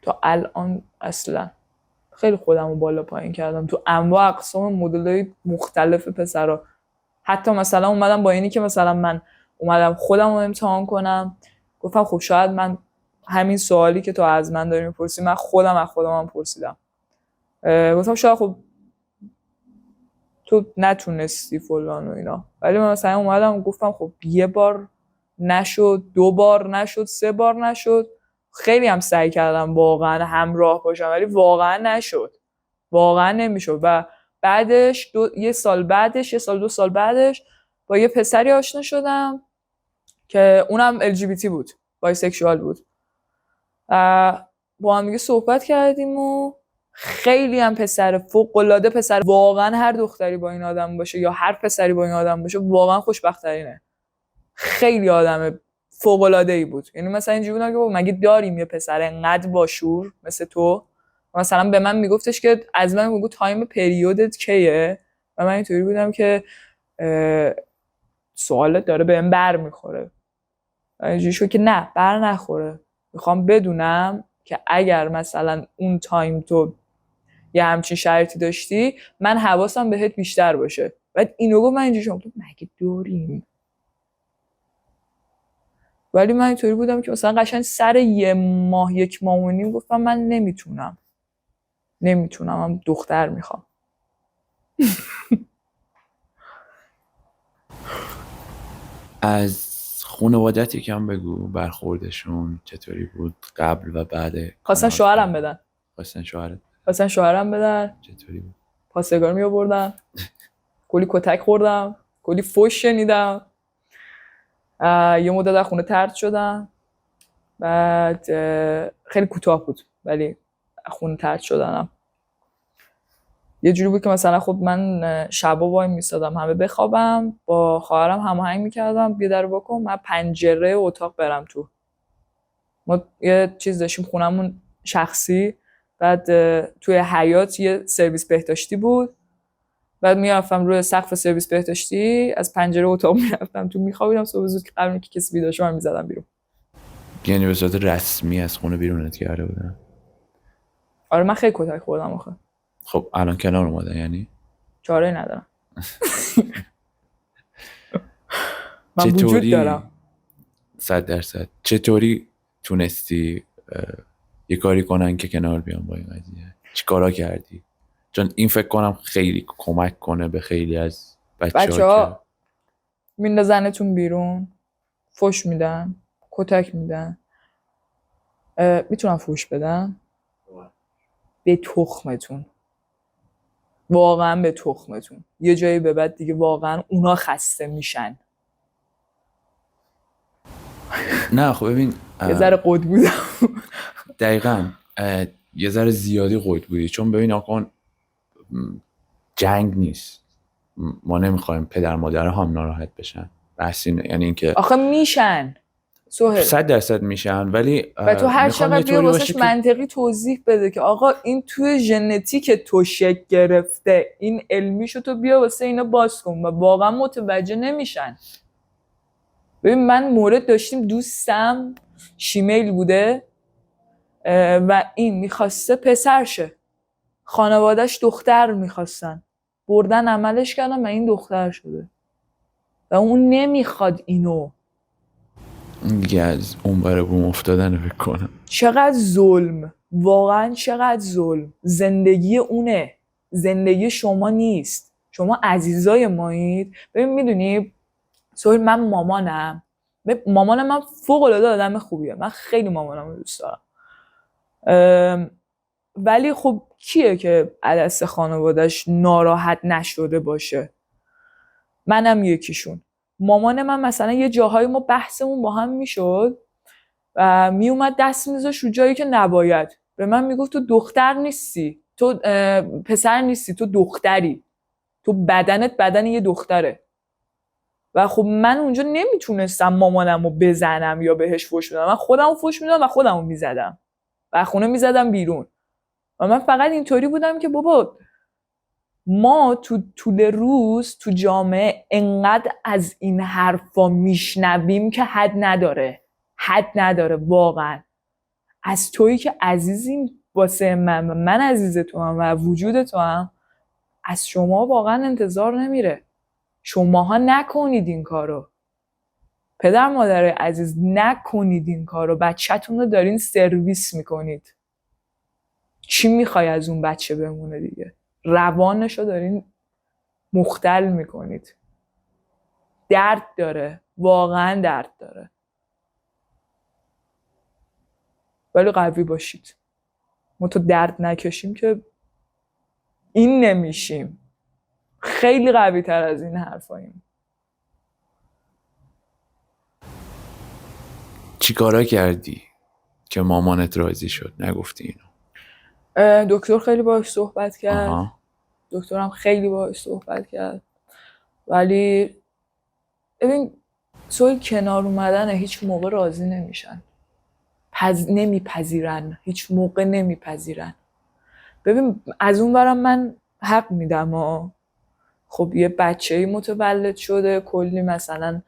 تا الان اصلا خیلی خودمو بالا پایین کردم تو انواع اقسام مدل‌های مختلف پسرا. حتی مثلا اومدم با اینی که مثلا من اومدم خودم رو امتحان کنم، گفتم خب شاید من همین سوالی که تو از من داری میپرسی من خودم از خودم هم پرسیدم. گفتم شاید خب تو نتونستی فلان و اینا، ولی من مثلا اومدم گفتم خب 1 بار نشد، 2 بار نشد، 3 بار نشد. خیلی هم سعی کردم واقعا همراه باشم ولی واقعا نشد، واقعا نمیشد. و بعدش 1 سال بعدش 1 سال 2 سال بعدش با یه پسری آشنا شدم که اونم LGBT بود، بایسکشوال بود. با هم دیگه صحبت کردیم و خیلی هم پسر فوق‌العاده، پسر واقعا هر دختری با این آدم باشه یا هر پسری با این آدم باشه واقعا خوشبخت ترینه. خیلی آدم فوق‌العاده‌ای بود. یعنی مثلا اینجوری بودم که مگه داریم یه پسر انقدر باشور مثل تو؟ مثلا به من میگفتش که از من میگفت تایم پریودت کیه و من اینطوری بودم که سوالت داره بهم بر میخوره. اینجوری شد که نه بر نخوره، میخوام بدونم که اگر مثلا اون تایم تو یه همچین شرایطی داشتی من حواسم بهت بیشتر باشه. بعد اینو گفت من اینجوری شدم مگه داریم؟ ولی من اینطوری بودم که مثلا قشنگ سر 1 ماه و نیم گفتم من نمیتونم هم دختر میخوام. از خانوادت یکم بگو، برخوردشون چطوری بود قبل و بعد؟ خواستن شوهرم بدن. خواستن شوهرت بدن. چطوری بود؟ پاسگار می آوردن، کلی کتک خوردم، کلی فوش شنیدم، یه مدت از خونه طرد شدم. بعد خیلی کوتاه بود ولی خونه طرد شدنم یه جوری بود که مثلا خب من شبا وای میستادم همه بخوابم، با خواهرم هماهنگ میکردم بیا در بکن من پنجره اتاق برم تو. ما یه چیز داشتیم خونمون شخصی، بعد توی حیاط یه سرویس بهداشتی بود، بعد میرفتم روی سقف سرویس بهداشتی از پنجره اتاق میرفتم تو میخوابیدم، صبح زود که قبل اینکه کسی بیدار شه من میزدم بیرون. یعنی به صورت رسمی از خونه بیرونت کرده بودن؟ آره من خیلی کتک خوردم آخه. خب الان کنار اومدن یعنی؟ چاره‌ای ندارم. من وجود دارم. 100%. چطوری تونستی یه کاری کنن که کنار بیان با این قضیه؟ چی کارا کردی؟ چون این فکر کنم خیلی کمک کنه به خیلی از بچه‌ها. میندازنتون بیرون، فوش میدن، کتک میدن. میتونم فوش بدم؟ به تخمتون، واقعا به تخمتون. یه جایی به بعد دیگه واقعا اونا خسته میشن. نه خب ببین یه ذره قد بودم. دقیقاً یه ذره زیادی قد بودی، چون ببین آقا جنگ نیست، ما نمیخوایم پدر مادر هم ناراحت بشن، یعنی اینکه آخه میشن سهل 100% میشن، ولی و تو هر چقدر بیا واسش منطقی توضیح بده که آقا این توی ژنتیک تو شکل گرفته، این علمیشو تو بیا واسه اینا باز کن و واقعا متوجه نمیشن. ببین من مورد داشتیم دوستم شیمیل بوده و این میخواسته پسر شه، خانوادهش دختر میخواستن، بردن عملش کردن و این دختر شده و اون نمیخواد اینو. دیگه از اون برای بوم افتادن فکر کنم. چقدر ظلم، واقعا چقدر ظلم. زندگی اونه، زندگی شما نیست. شما عزیزای مایید. ببین میدونی سهیل، من مامانم من فوق العاده آدم خوبیه، من خیلی مامانم رو دوست دارم، ولی خب کیه که عدس خانواده‌اش ناراحت نشده باشه؟ منم یکیشون. مامان من مثلا یه جاهای ما بحثمون با هم میشد و میومد دست میذاش رو جایی که نباید. به من میگفت تو دختر نیستی، تو پسر نیستی، تو دختری، تو بدنت بدن یه دختره. و خب من اونجا نمیتونستم مامانم رو بزنم یا بهش فوش بدم، من خودم رو فوش میدم و خودم رو میزدم و خونه میزدم بیرون. و من فقط اینطوری بودم که بابا ما تو طول روز تو جامعه انقدر از این حرفا میشنویم که حد نداره واقعا. از تویی که عزیزیم واسه من عزیز تو هم و وجود تو هم، از شما واقعا انتظار نمیره. شماها نکنید این کارو، پدر مادر عزیز نکنید این کارو. بچه‌تون رو دارین سرویس میکنید. چی میخوای از اون بچه بمونه دیگه؟ روانشو دارین مختل میکنید. درد داره، واقعا درد داره، ولی قوی باشید. ما تو درد نکشیم که این نمیشیم. خیلی قوی تر از این حرفاییم. چی کارا کردی که مامانت راضی شد نگفتی اینو؟ دکتر خیلی باهاش صحبت کرد. دکترم خیلی باهاش صحبت کرد، ولی ببین سوال کنار اومدن هیچ موقع راضی نمیشن، نمیپذیرن، هیچ موقع نمیپذیرن. ببین از اون برم من حق میدم خب یه بچه‌ای متولد شده، کلی مثلا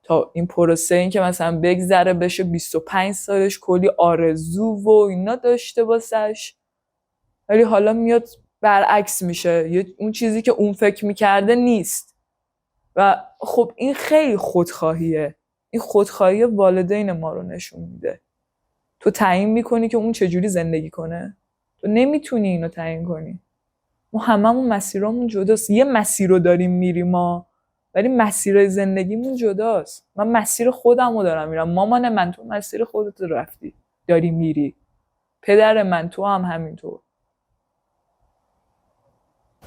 تا این پروسه این که مثلا بگذره بشه 25 سالش، کلی آرزو و اینا داشته واسش، ولی حالا میاد برعکس میشه، اون چیزی که اون فکر میکرده نیست. و خب این خیلی خودخواهیه، این خودخواهی والدین ما رو نشون میده. تو تعیین میکنی که اون چجوری زندگی کنه، تو نمیتونی اینو تعیین کنی. ما هممون مسیرامون جداست، یه مسیر رو داریم میریم ما، ولی مسیر زندگیمون جداست. من مسیر خودم رو دارم میرم، مامان من تو مسیر خودت رفتی داری میری، پدر من تو هم همینطور.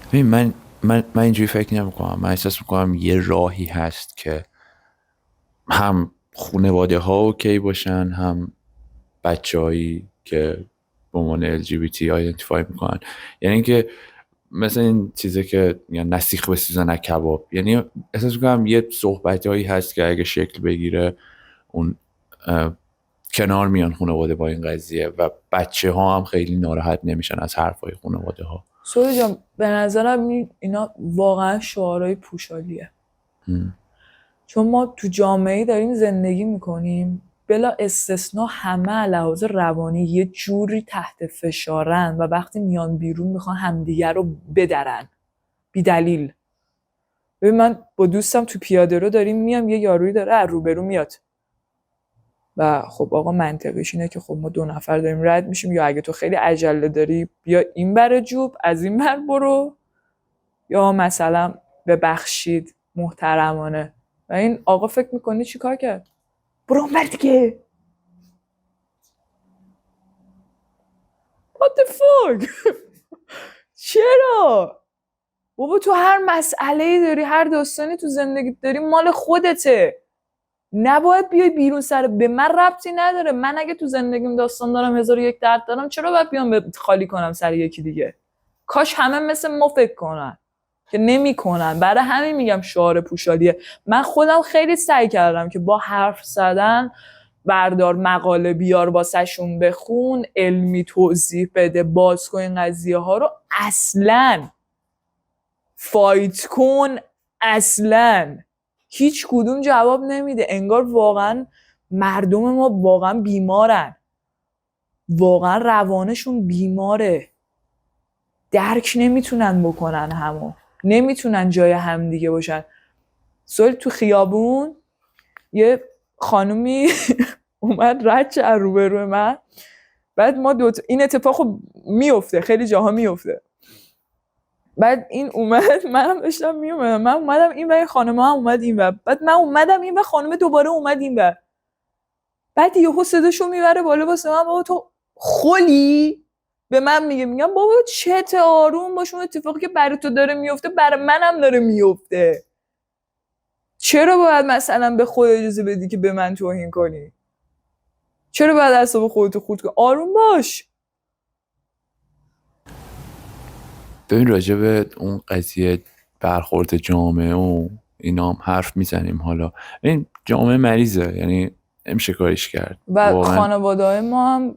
ببین من اینجوری فکر نمی‌کنم. من احساس می‌کنم یه راهی هست که هم خانواده ها اوکی باشن، هم بچه‌هایی که به عنوان LGBT آیدنتیفای میکنن. یعنی اینکه مثلا این چیزه که میگن نسیخ بسوزن کباب، یعنی احساس میکنم یه صحبتایی هست که اگه شکل بگیره اون کنار میان خانواده با این قضیه و بچه ها هم خیلی ناراحت نمیشن از حرفای خانواده ها. سوری جان به نظرم اینا واقعا شعارهای پوشالیه. چون ما تو جامعه‌ای داریم زندگی میکنیم بلا استثنا همه لحاظ روانی یه جوری تحت فشارن و وقتی میان بیرون میخوان همدیگر رو بدرن بی دلیل. ببین من با دوستم تو پیاده رو داریم میام، یه یارویی داره از روبرو میاد و خب آقا منطقیش اینه که خب ما 2 نفر داریم رد میشیم، یا اگه تو خیلی عجله داری بیا این بر جوب از این بر برو، یا مثلا ببخشید محترمانه. و این آقا فکر میکنی چی کار کرد؟ برو اون بر دیگه. What the fuck؟ چرا؟ بابا تو هر مسئله‌ای داری، هر داستانی تو زندگیت داری مال خودته، نباید بیای بیرون سر به من ربطی نداره. من اگه تو زندگیم داستان دارم 1001 درد دارم، چرا باید بیام خالی کنم سر یکی دیگه؟ کاش همه مثل ما فکر کنن که نمی‌کنن. برای همین میگم شعار پوشالیه. من خودم خیلی سعی کردم که با حرف زدن بردار مقاله بیار واسهشون بخون، علمی توضیح بده، باز کن این قضیه ها رو، اصلاً فایت کن، اصلاً هیچ کدوم جواب نمیده. انگار واقعا مردم ما واقعا بیمارن، واقعا روانشون بیماره، درک نمیتونن بکنن، همو نمیتونن جای هم دیگه باشن. سوال تو خیابون یه خانومی اومد رد از روبروی من، بعد ما این اتفاق خب میفته، خیلی جاها میفته. بعد این اومد، منم داشتم میومدم، من اومدم این و این خانمه هم اومد این و بعد من اومدم این و خانمه دوباره اومد این و بعد یهو صداشو میبره بالا واسه من، بابا تو خلی؟ به من میگم بابا چت آروم باش، اون اتفاقی که برای تو داره میفته برای منم داره میفته. چرا باید مثلا به خود اجازه بدی که به من توهین کنی؟ چرا باید اعصاب خودتو خورد کنی؟ آروم باش. ببین راجع به اون قضیه برخورد جامعه و اینا هم حرف میزنیم. حالا این جامعه مریضه، یعنی نمیشه کاریش کرد و خانواده‌های ما هم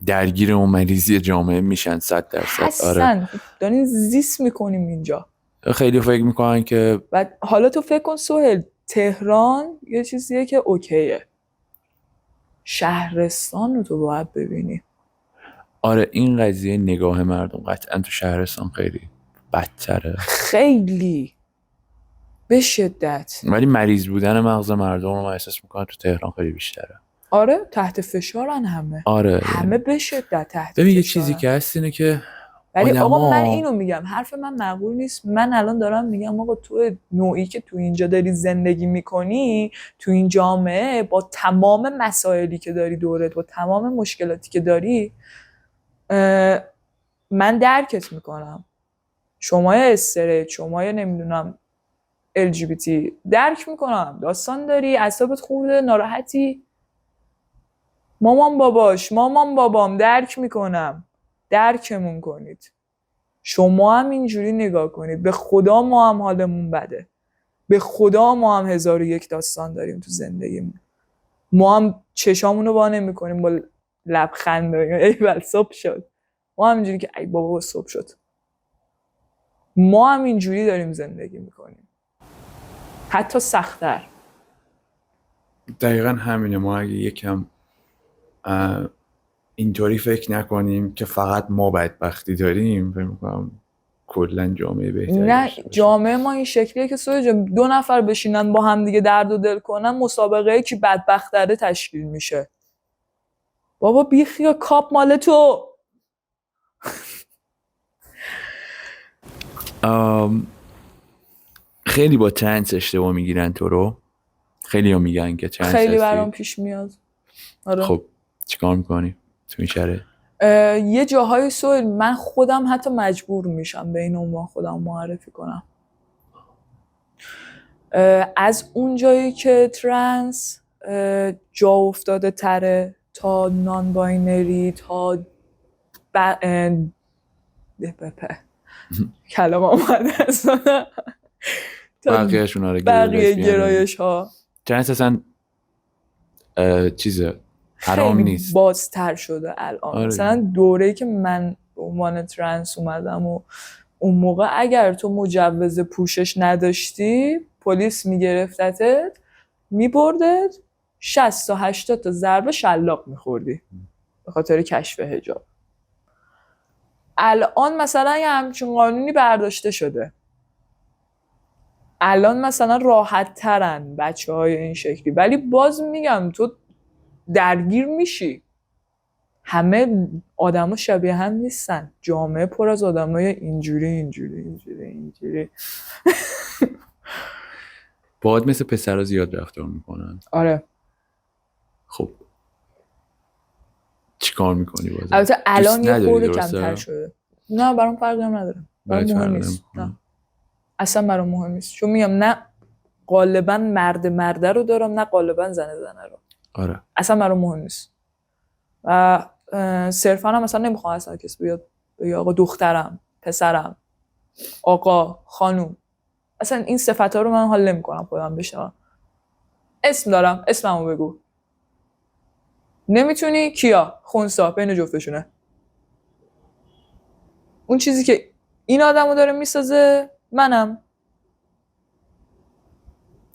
درگیر اون مریضی جامعه میشن 100%. آره دارین زیست میکنیم اینجا. خیلی فکر میکنن که و حالا تو فکر کن سهیل، تهران یه چیزیه که اوکیه، شهرستان رو تو باید ببینی. آره این قضیه نگاه مردم قطعا تو شهرستان خیلی بدتره، خیلی به شدت. ولی مریض بودن مغز مردم رو من احساس میکنم تو تهران خیلی بیشتره. آره تحت فشارن همه. آره همه به شدت تحت ببین فشارن. یه چیزی که هست اینه که ولی آقا من اینو میگم، حرف من معقول نیست. من الان دارم میگم آقا تو نوعی که تو اینجا داری زندگی میکنی، تو این جامعه، با تمام مسائلی که داری دورت، با تمام مشکلاتی که داری، من درکت میکنم. شما استریت، شما نمیدونم LGBT، درک میکنم، داستان داری، اعصابت خورده، ناراحتی. مامان بابام درک میکنم، درکمون کنید. شما هم اینجوری نگاه کنید. به خدا ما هم حالمون بده، به خدا ما هم 1001 داستان داریم تو زندگیمون. ما هم چشامونو وا نمی‌کنیم با لبخند، ای ول صبح شد. ما هم اینجوری که ای بابا صبح شد. ما هم اینجوری داریم زندگی میکنیم، حتی سخت‌تر. دقیقا همینه. ما اگه یکم اینطوری فکر نکنیم که فقط ما بدبختی داریم، فکر می‌کنم کلا جامعه بهتری نه، داشته باشیم. جامعه ما این شکلیه که سوی جان 2 نفر بشینن با هم دیگه درد و دل کنن، مسابقه کی بدبخت‌تره تشکیل میشه. بابا بیخیا، کاپ مال تو. خیلی با ترنس اشتباه میگیرن تو رو. خیلی ها میگن که ترنس خیلی هستی. برام پیش میاد. آره. خب چیکار میکنی تو این شرایط؟ یه جاهای سوال من خودم حتی مجبور میشم به این عنوان خودم معرفی کنم. از اون جایی که ترنس جا افتاده تره تا نان باینری تا کلام آمده اصلا بقیهشون آره بقیه گرایش ها ترنس اصلا چیزه حرام خیلی نیست، بازتر شده الان. آره. مثلا دوره‌ای که من به عنوان ترنس اومدم و اون موقع اگر تو مجوز پوشش نداشتی پلیس میگرفتتت میبردت 60 تا 80 تا ضربه شلاق میخوردی به خاطر کشف حجاب. الان مثلا یه همچین قانونی برداشته شده، الان مثلا راحت ترن بچه های این شکلی، ولی باز میگم تو درگیر میشی. همه آدما شبیه هم نیستن، جامعه پر از آدمای اینجوری باید مثل پسرها زیاد رفتار میکنن. آره. خب چیکار میکنی باز؟ البته الان یه خورده درسته؟ کمتر شده. نه برام فرقی هم نداره، برام مهم نیست. نه اصلا برام مهم نیست، چون میگم نه غالبا مرده رو دارم نه غالبا زنه رو. آره. اصلا برام مهم نیست و صرفا هم مثلا نمیخوام اصلا کسی بیاد بگه آقا دخترم، پسرم، آقا، خانوم. اصلا این صفت ها رو من حال نمیکنم خودم بشنوم. اسم دارم، اسممو بگو. نمیتونی کیا؟ خونسا بین جفتشونه. اون چیزی که این آدمو داره میسازه منم.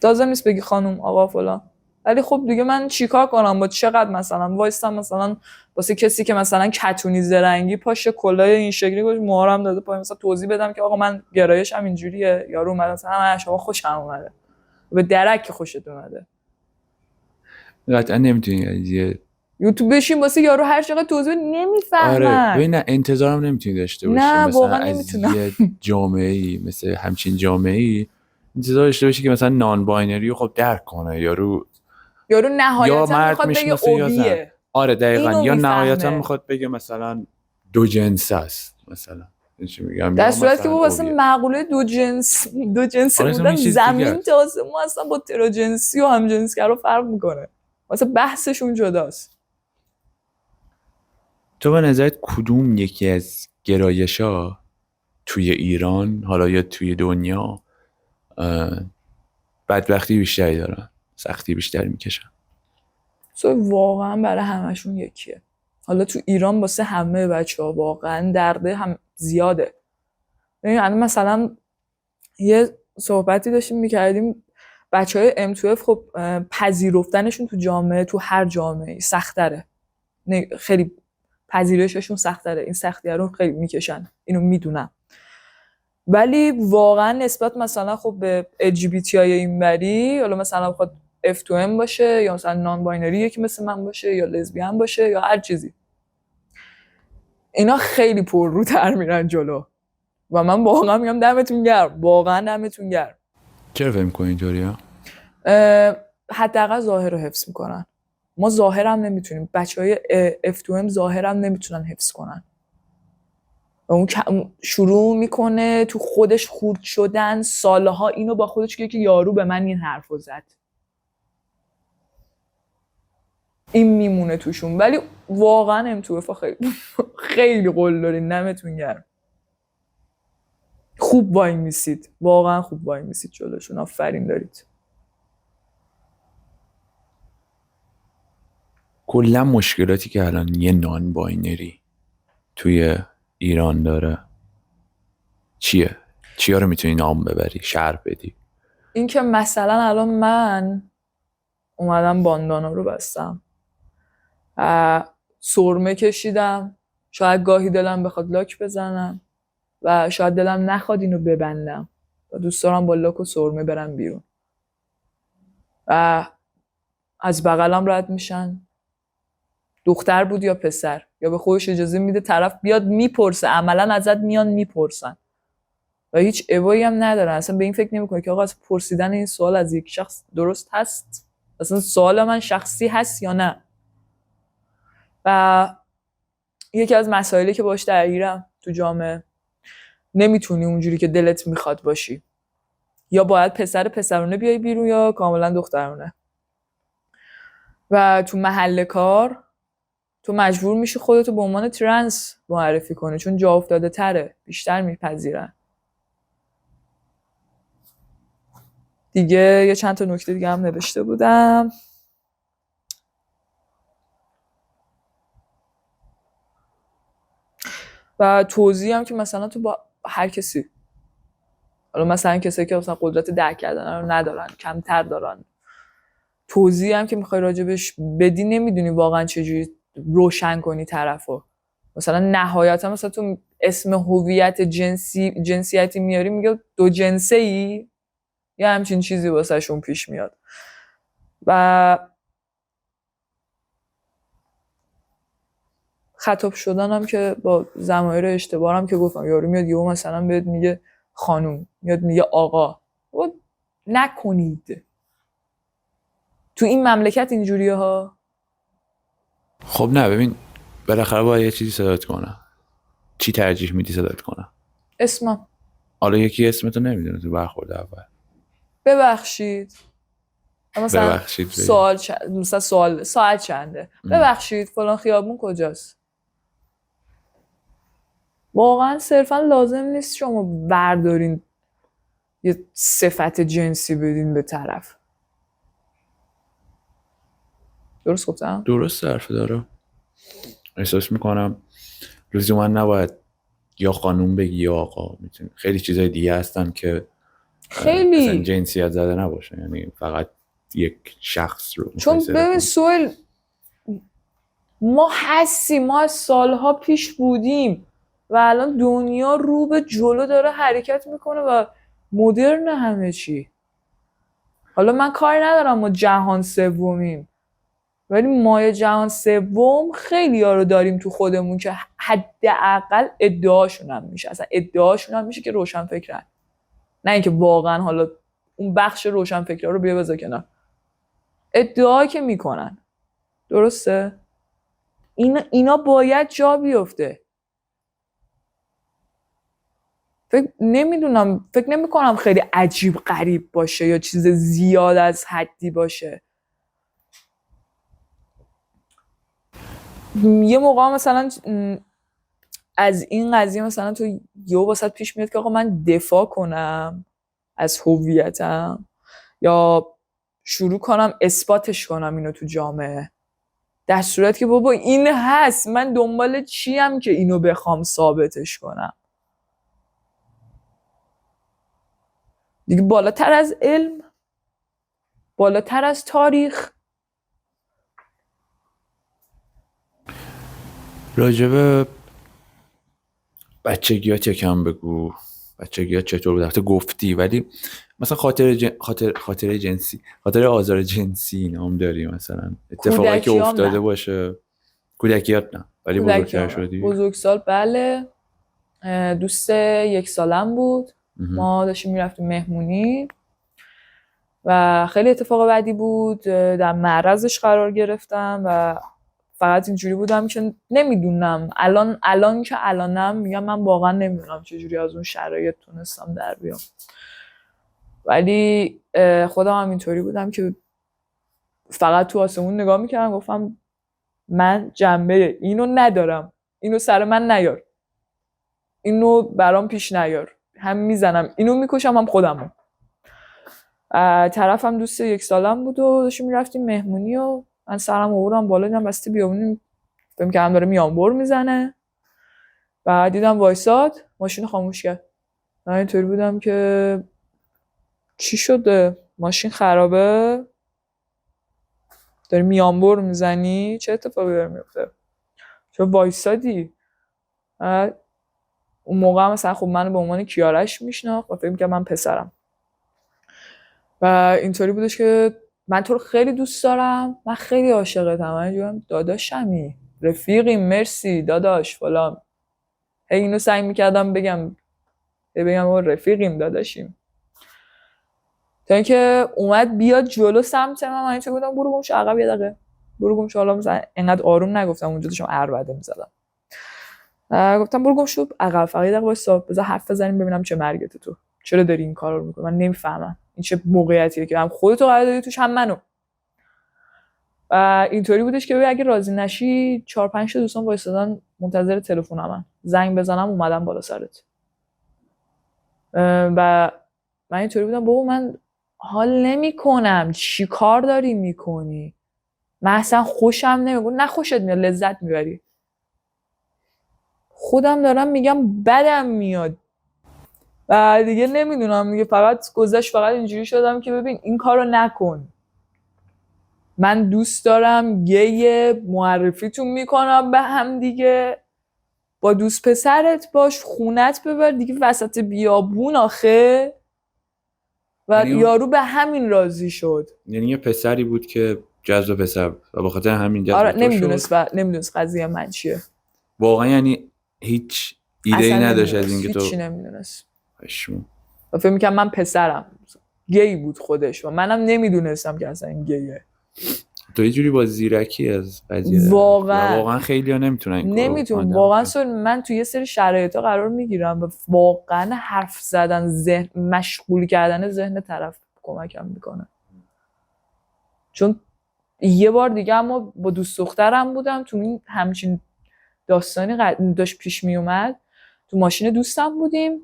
لازم نیست بگی خانوم، آقا، فلان. ولی خب دیگه من چیکار کنم؟ با چقدر مثلا وایستم مثلا واسه کسی که مثلا کتونی زرنگی پاشه کلاه این شکلی گوش موهارم داده پای، مثلا توضیح بدم که آقا من گرایشم اینجوریه، یارو اومد مثلا من شما خوشم اومده، به درک خوشت اومده. قطعا نمیتونی یوتیوب بشین واسه یارو هر چقدر توضیح نمیفهمن. آره ببین، نه انتظارم نمیتونی داشته باشی. نه مثلا واقعا از نمیتونم. یه جامعه‌ای مثل همچین جامعه‌ای انتظار داشته باشی که مثلا نان باینری رو خب درک کنه. یارو نهایتا میخواد بگه اوبیه. آره دقیقاً. یا نهایتا میخواد میخواد بگه مثلا دو جنس است مثلا. چی میگم؟ در صورتی که واسه مقوله دو جنس بودن زمین تا آسمون اصلا با تراجنسی و همجنسگرا فرق میکنه. واسه بحثشون جداست. تو به نظرت کدوم یکی از گرایش‌ها توی ایران حالا یا توی دنیا بدبختی بیشتری دارن، سختی بیشتری میکشن؟ واقعا برای همشون یکیه. حالا تو ایران واسه همه بچه‌ها واقعا درده هم زیاده. یعنی مثلا یه صحبتی داشتیم میکردیم، بچه‌های M2F خب پذیرفتنشون تو جامعه، تو هر جامعه سخت‌تره. خیلی پذیرششون سخت‌تره. این سختی‌ها رو خیلی میکشن، اینو میدونم. ولی واقعا نسبت مثلا خب به LGBT های اینوری، حالا مثلا بخواد F2M باشه یا مثلا نان باینری یکی مثل من باشه یا لزبیان باشه یا هر چیزی، اینا خیلی پرروتر میرن جلو و من واقعا میگم دمتون گرم، واقعا دمتون گرم. چرا فهم کنی اینطوریه؟ حداقل ظاهر رو حفظ میکنن. ما ظاهر هم نمیتونیم، بچهای F2M ظاهر هم نمیتونن حفظ کنن. اون شروع میکنه تو خودش خورد شدن، سالها اینو با خودش که یارو به من این حرفو زد، این میمونه توشون. ولی واقعا M2F خیلی قول دارین، نمتون گرم. خوب وای میسید، واقعا خوب وای میسید جلوشون. آفرین دارید. کلا مشکلاتی که الان یه نان باینری توی ایران داره چیه؟ چیا رو میتونی نام ببری، شرح بدی؟ این که مثلا الان من اومدم باندانا رو بستم، سرمه کشیدم، شاید گاهی دلم بخواد لاک بزنم و شاید دلم نخواد اینو ببندم و دوست دارم با لاک و سرمه برم بیرون و از بغلم رد میشن، دختر بود یا پسر، یا به خودش اجازه میده طرف بیاد میپرسه، عملا ازت میان میپرسن و هیچ ابایی هم ندارن، اصلا به این فکر نمیکنه که آقا از پرسیدن این سوال از یک شخص درست هست، اصلا سوال من شخصی هست یا نه. و یکی از مسائلی که باش درگیرم تو جامعه، نمیتونی اونجوری که دلت میخواد باشی، یا باید پسرونه بیای بیرون یا کاملا دخترونه. و تو محل کار تو مجبور میشی خودتو به عنوان ترنس معرفی کنی چون جا افتاده تره، بیشتر میپذیرن. دیگه یه چند تا نکته دیگه هم نوشته بودم. و توضیح هم که مثلا تو با هر کسی، حالا مثلا کسی که مثلا قدرت درک کردن رو ندارن، کمتر دارن، توضیح هم که میخوای راجبش بدی نمیدونی واقعا چجوری روشن کنی طرفو. مثلا نهایتا مثلا تو اسم هویت جنسیتی میاری، میگه دو جنسه ای یا همچین چیزی واسه شون پیش میاد. و خطاب شدن هم که با ضمایر اشتباه هم که گفتم، یارو میاد یهو مثلا بهت میگه خانوم، میاد میگه آقا، نکنید تو این مملکت اینجوریه ها. خب نه ببین، بالاخره باید یه چیزی صدات کنه. چی ترجیح میدی صدات کنه؟ اسمم. حالا یکی اسمتو نمیدونه تو برخورد اول. ببخشید مثلا ببخشید مثلا ساعت چنده؟ ببخشید فلان خیابون کجاست؟ واقعا صرفا لازم نیست شما بردارین یه صفت جنسی بدین به طرف. درست گفتم؟ درست حرف داره. احساس میکنم لزوما نباید یا خانوم بگی یا آقا، میتونی خیلی چیزای دیگه هستن که خیلی اصلا جنسیت زده نباشه، یعنی فقط یک شخص رو. چون ببین سوال ما هستیم، ما از سالها پیش بودیم و الان دنیا رو به جلو داره حرکت میکنه و مدرن همه چی. حالا من کاری ندارم ما جهان سومیم، ولی ما جهان سوم خیلی ها رو داریم تو خودمون که حداقل ادعاشون هم میشه، اصلا ادعاشون هم میشه که روشن فکرن، نه اینکه واقعا حالا اون بخش روشن فکرها رو بیا بذار کنار، ادعا که میکنن. درسته؟ اینا باید جا بیفته. فکر نمیکنم خیلی عجیب غریب باشه یا چیز زیاد از حدی باشه. یه موقع مثلا از این قضیه مثلا تو یه واسط پیش میاد که آقا من دفاع کنم از هویتم یا شروع کنم اثباتش کنم اینو تو جامعه، در صورت که بابا این هست، من دنبال چیم که اینو بخوام ثابتش کنم؟ دیگه بالاتر از علم، بالاتر از تاریخ. راجب بچگیات یکم بگو. بچگیات چطور بود؟ البته گفتی، ولی مثلا خاطر جنسی، خاطر آزار جنسی نام داری مثلا؟ اتفاقی که افتاده نه. باشه. کودکیات نه ولی بزرگتر شدی؟ بزرگسال بله. دوست 1 سالم بود. ما داشتیم میرفتیم مهمونی و خیلی اتفاق بدی بود، در معرضش قرار گرفتم و فقط اینجوری بودم که نمیدونم الان که الانم میگم من واقعا نمیدونم چجوری از اون شرایط تونستم در بیام، ولی خودم هم اینطوری بودم که فقط تو آسمون نگاه میکردم، گفتم من جنبه اینو ندارم، اینو سر من نیار، اینو برام پیش نیار، هم میزنم اینو میکشم هم خودمو. طرفم دوست 1 سالم بود و داشتیم میرفتیم مهمونی و من سرم آوردم بالا، دیدم وسط بیابونی فهمیدم که هم داره میانبر میزنه و دیدم وایساد، ماشین خاموش کرد. من اینطوری بودم که چی شده؟ ماشین خرابه؟ داری میانبر میزنی؟ چه اتفاقی داره میفته؟ چرا وایسادی؟ اون موقع هم مثلا خب منو به عنوان کیارش میشناخت و فکر می‌کرد من پسرم و اینطوری بودش که من تو رو خیلی دوست دارم، من خیلی عاشقتم، من اینجورم داداشمی، رفیقیم، مرسی داداش فلان. اینو سعی میکردم بگم رفیقیم، داداشیم، تا اینکه اومد بیاد جلو سمت من اینطوری بودم برو گم شو عقب یه دقیقه، برو گم شو. حالا مثلا انقدر آروم نگفتم، اونجا داشتم عربده میزدم، گفتم برو گم شو عقب، فقط یه دقیقه وایسا بذار حرف بزنیم ببینم چه مرگته، تو چرا داری این کارو میکنی؟ من نمیفهمم این چه موقعیتیه که هم خودتو قرار دادی توش هم منو. و اینطوری بودش که اگه راضی نشی 4-5 تا دوستان وایسادن منتظر تلفنم، زنگ بزنم اومدم بالا سرت. و من اینطوری بودم بابا من حال نمیکنم، چی کار داری میکنی؟ من اصلا خوشم نمیاد. نه خوشت میاد، لذت میبری. خودم دارم میگم بدم میاد. و دیگه نمیدونم دیگه، فقط گذشت، فقط اینجوری شدم که ببین این کارو نکن، من دوست دارم گی، معرفیتون میکنم به هم دیگه، با دوست پسرت باش، خونت ببر دیگه وسط بیابون آخه. و یارو به همین راضی شد. یعنی یه پسری بود که جذب پسر بود و به خاطر همین جذب آره شد. نمیدونست قضیه من چیه واقعا، یعنی هیچ ایده ای نداشت از اینکه تو هیچی نمیدونست پشمام. و فکر می‌کرد من پسرم، گی بود خودش و منم نمیدونستم که اصلا این گیه. تو یه جوری با زیرکی از قضیه واقعا خیلی‌ها نمیتونن واقعا من توی یه سری شرایطا قرار میگیرم و واقعا حرف زدن، ذهن مشغول کردن ذهن طرف کمکم میکنه. چون یه بار دیگه اما با دوست دخترم بودم تو این همچین داستانی داشت پیش می اومد، تو ماشین دوستم بودیم،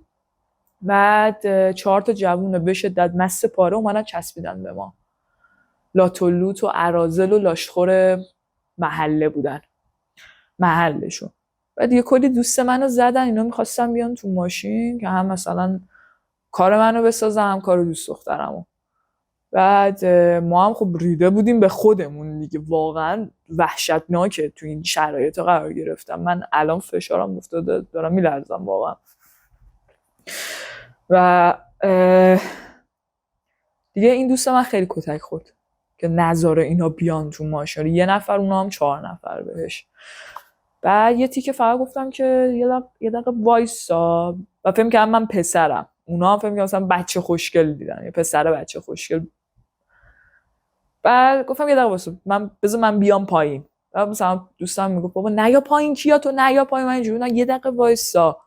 بعد 4 تا جوون به شدت مست پاره اومدن چسبیدن به ما، لاتولوت و اراذل و لاشخور محله بودن، محلشون. بعد یه کلی دوست منو زدن، اینا میخواستن بیان تو ماشین که هم مثلا کار منو بسازن هم کار دوست دخترمو. بعد ما هم خب ریده بودیم به خودمون دیگه، واقعا وحشتناکه تو این شرایط قرار گرفتم. من الان فشارم افتاده دارم میلرزم واقعا. و دیگه این دوست من خیلی کتک خورد که نذاره اینا بیان تو ماشین، یه نفر، اونا هم 4 نفر بهش. بعد یه تیکه فقط گفتم که یه دقیقه وایسا و فهم کردم من پسرم، اونا هم فهم کردم مثلا بچه خوشگل دیدن، یه پسر بچه خوشگل. بعد گفتم یه دقیقه وایسا، بذار من بیام پایین. بعد مثلا دوستم میگفت بابا نیا پایین، کیا تو نیا پایین، من اینجوری نه یه دقیقه وایسا.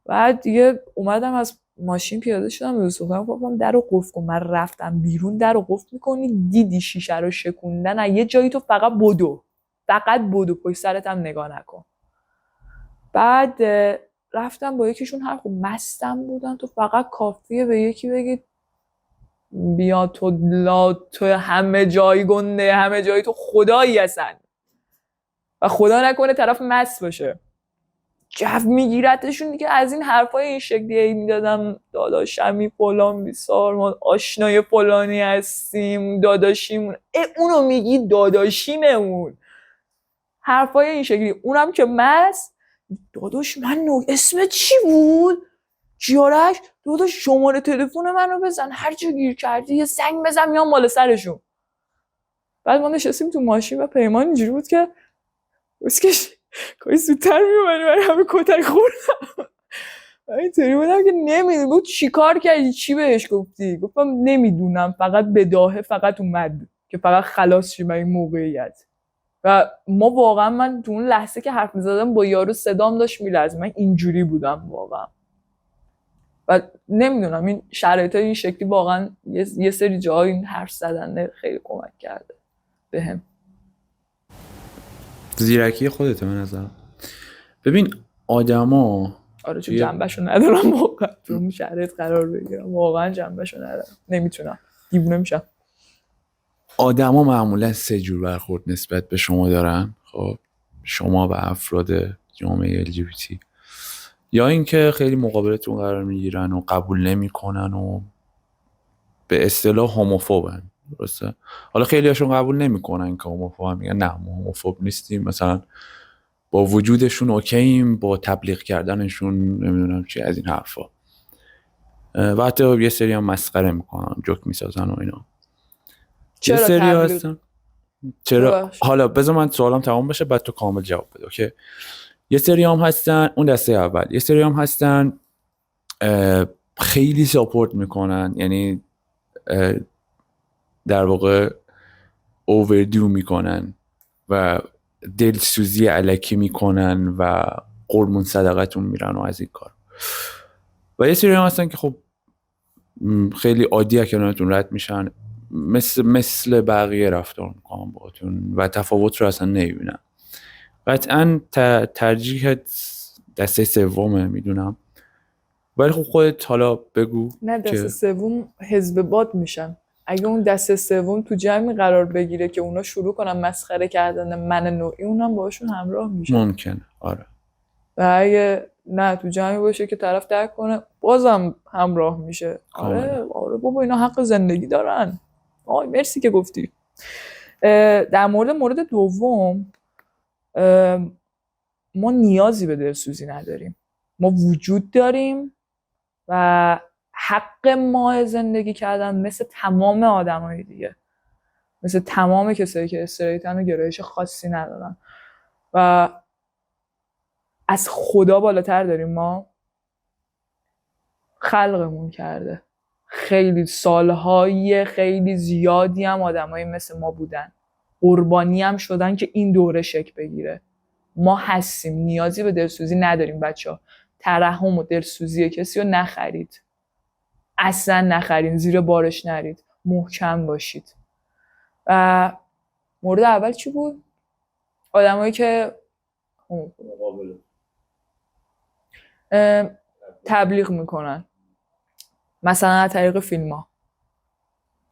بعد دیگه اومدم از ماشین پیاده شدم، دوست دخترم گفتم درو قفل کن. من رفتم بیرون، درو قفل می‌کنی، دیدی شیشه رو شکوندن، نه یه جایی تو فقط بدو پشت سرت هم نگاه نکن. بعد رفتم با یکیشون حرف، مستم بودن، تو فقط کافیه به یکی بگی بیا تو همه جای گنده، همه جای تو خدایی هستن و خدا نکنه طرف مست باشه، جو میگیرتشون دیگه. از این حرفای این شکلی میدادم داداشمی فلان بیسار، ما آشنای فلانی هستیم، داداشیمون، اونو میگی داداشیممون، حرفای این شکلی. اونم که مست، داداش من اسمت چی بود؟ کیارش؟ داداش شماره تلفن منو بزن، هر جا گیر کردی یه زنگ بزن میام بالا سرشون. بعد ما نشستیم تو ماشین و پیمان اینجوری بود که اسکش کاش زودتر میومدی، من همه کتک خوردم. اینطوری بودم که نمیدونم چی کار کردی، چی بهش گفتی؟ گفتم نمیدونم، فقط بداهه فقط اومد که فقط خلاص شیم این موقعیت. و ما واقعا، من تو اون لحظه که حرف می‌زدم با یارو صدام داشت میلرزید، من اینجوری بودم واقعا. و نمیدونم این شرایط این شکلی واقعا یه سری جاهای این حرف زدن خیلی کمک کرده بهم. زیرکی خودته من نظرم. ببین آدما آره چون جنبشو ندارم واقعا تو اون شرایط قرار بگیرم، واقعا جنبشو ندارم، نمیتونم، دیوونه میشم. آدما معمولا 3 جور برخورد نسبت به شما دارن. خب شما و افراد جامعه LGBT یا اینکه خیلی مقابلتون قرار میگیرن و قبول نمیکنن و به اصطلاح هوموفوبن. درسته؟ حالا خیلی هاشون قبول نمیکنن که هوموفوبن، میگن نه ما هوموفوب نیستیم، مثلا با وجودشون اوکییم، با تبلیغ کردنشون نمیدونم چی از این حرفا. و حتی یه سری هم مسخره میکنن، جوک میسازن و اینا. چرا یه سری تبلیغ؟ هستن چرا ببخش. حالا بذار من سوالم تمام بشه بعد تو کامل جواب بده. اوکی. یه سری هم هستن، اون دسته اول، یه سری هم هستن خیلی ساپورت میکنن، یعنی در واقع اووردو میکنن و دلسوزی الکی میکنن و قربون صدقتون میرن و از این کار. و یه سری هم هستن که خب خیلی عادی کنارتون رد میشن، مثل بقیه رفتار میکنن باهاتون و تفاوت رو اصلا نمیبینن. قطعا ترجیحت دسته سومه میدونم، ولی خب خودت حالا بگو. نه دسته که سوم حزب باد میشن. اگه اون دسته سوم تو جمعی قرار بگیره که اونا شروع کنن مسخره کردن من نوعی، اونم باشون همراه میشه. ممکنه آره. و اگه نه تو جمعی باشه که طرف درک کنه بازم همراه میشه. آره بابا اینا حق زندگی دارن. آی مرسی که گفتی. در مورد دوم، ما نیازی به دلسوزی نداریم. ما وجود داریم و حق ما زندگی کردن مثل تمام آدمای دیگه، مثل تمام کسایی که استریتن و گرایش خاصی ندارن و از خدا بالاتر داریم. ما خلقمون کرده، خیلی سالهای خیلی زیادی هم آدمایی مثل ما بودن، قربانی هم شدن که این دوره شکل بگیره. ما هستیم، نیازی به دلسوزی نداریم. بچه‌ها ترحم و دلسوزی کسی رو نخرید، اصلا نخرین، زیر بارش نرید، محکم باشید. و مورد اول چی بود؟ آدمایی که تبلیغ میکنن مثلا از طریق فیلم ها.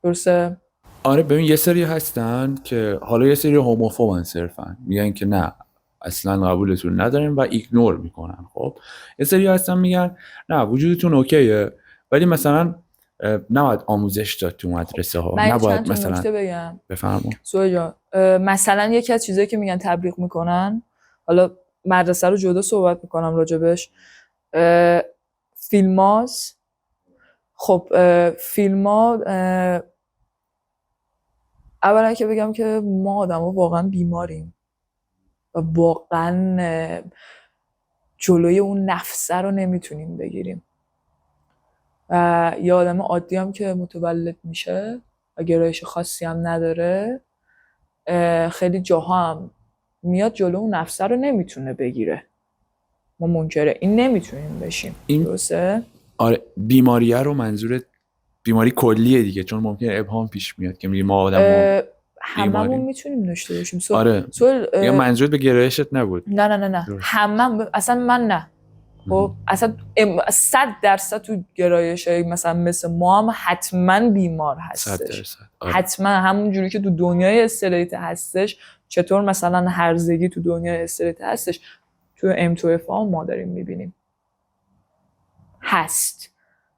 درسته؟ آره ببین یه سری هستن که حالا یه سری هوموفوبن صرفا، میگن که نه اصلا قبولتون نداریم و ایگنور میکنن. خب یه سری هستن میگن نه وجودتون اوکیه ولی مثلا نباید آموزش داد تو مدرسه ها، من نباید چند تا مثلا نکته بگم. بفرما. سوهل جان، مثلا یکی از چیزایی که میگن تبلیغ میکنن، حالا مدرسه رو جدا صحبت میکنم راجبش، فیلماست. خب فیلما، اولا که بگم که ما آدما واقعا بیماریم و واقعا جلوی اون نفسه رو نمیتونیم بگیریم. و یه آدم عادی هم که متولد میشه و گرایش خاصی هم نداره، خیلی جاها هم میاد جلو اون نفسه رو نمیتونه بگیره. ما منکر این نمیتونیم بشیم. درسته؟ آره بیماریه رو منظور بیماری کلیه دیگه، چون ممکنه ابهام پیش میاد که میگه ما آدم هممون میتونیم داشته باشیم. آره یا منظورت به گرایشت نبود؟ نه هممون، اصلا من نه. خب اصلا 100% تو گرایش مثلا مثل ما هم حتما بیمار هستش. 100%. آره. حتما همون جوری که تو دنیای استریت هستش، چطور مثلا هرزگی تو دنیای استریت هستش، تو M2F ما داریم میبینیم هست.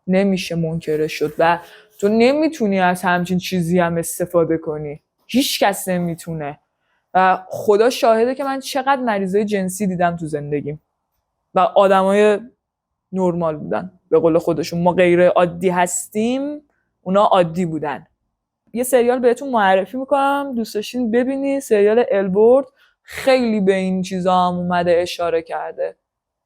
نمیشه منکرش شد و تو نمیتونی از همچین چیزی هم استفاده کنی. هیچ کس نمیتونه. و خدا شاهده که من چقدر مریضای جنسی دیدم تو زندگیم و آدمای نرمال بودن. به قول خودشون ما غیر عادی هستیم، اونا عادی بودن. یه سریال بهتون معرفی میکنم، دوست داشتین ببینی، سریال البورد. خیلی به این چیزا هم اومده اشاره کرده،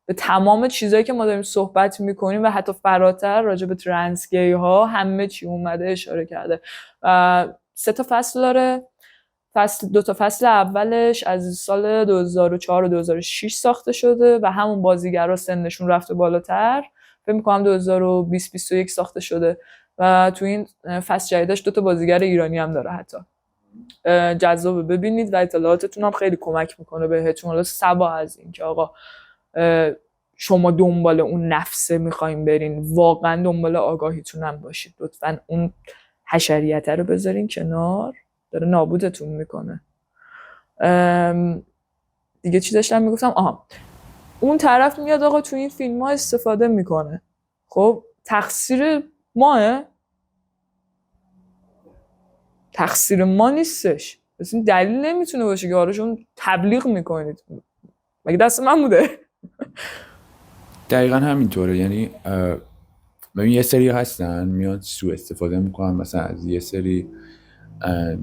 به تمام چیزایی که ما داریم صحبت میکنیم و حتی فراتر راجع به ترنس گی ها همه چی اومده اشاره کرده. 3 تا فصل داره. 2 تا فصل اولش از سال 2004 و 2006 ساخته شده و همون بازیگرا سنشون رفته بالاتر. فکر می‌کنم 2020-2021 ساخته شده و تو این فصل جدیدش 2 تا بازیگر ایرانی هم داره. حتی جذابه ببینید و اطلاعاتتون هم خیلی کمک میکنه بهتون. حالا سبا از این که آقا شما دنبال اون نفسه میخواین برین، واقعا دنبال آگاهیتون هم باشید. لطفاً اون حشریت رو بذارین کنار، داره نابودتون میکنه. دیگه چی داشتم میگفتم؟ اون طرف میاد آقا تو این فیلم ها استفاده میکنه. خب تقصیر ماه؟ تقصیر ما نیستش. بس این دلیل نمیتونه باشه که آره شما تبلیغ میکنید. مگه دست من بوده؟ دقیقا همینطوره. یعنی ببین یه سری هستن میاد سوء استفاده میکنن مثلا از یه سری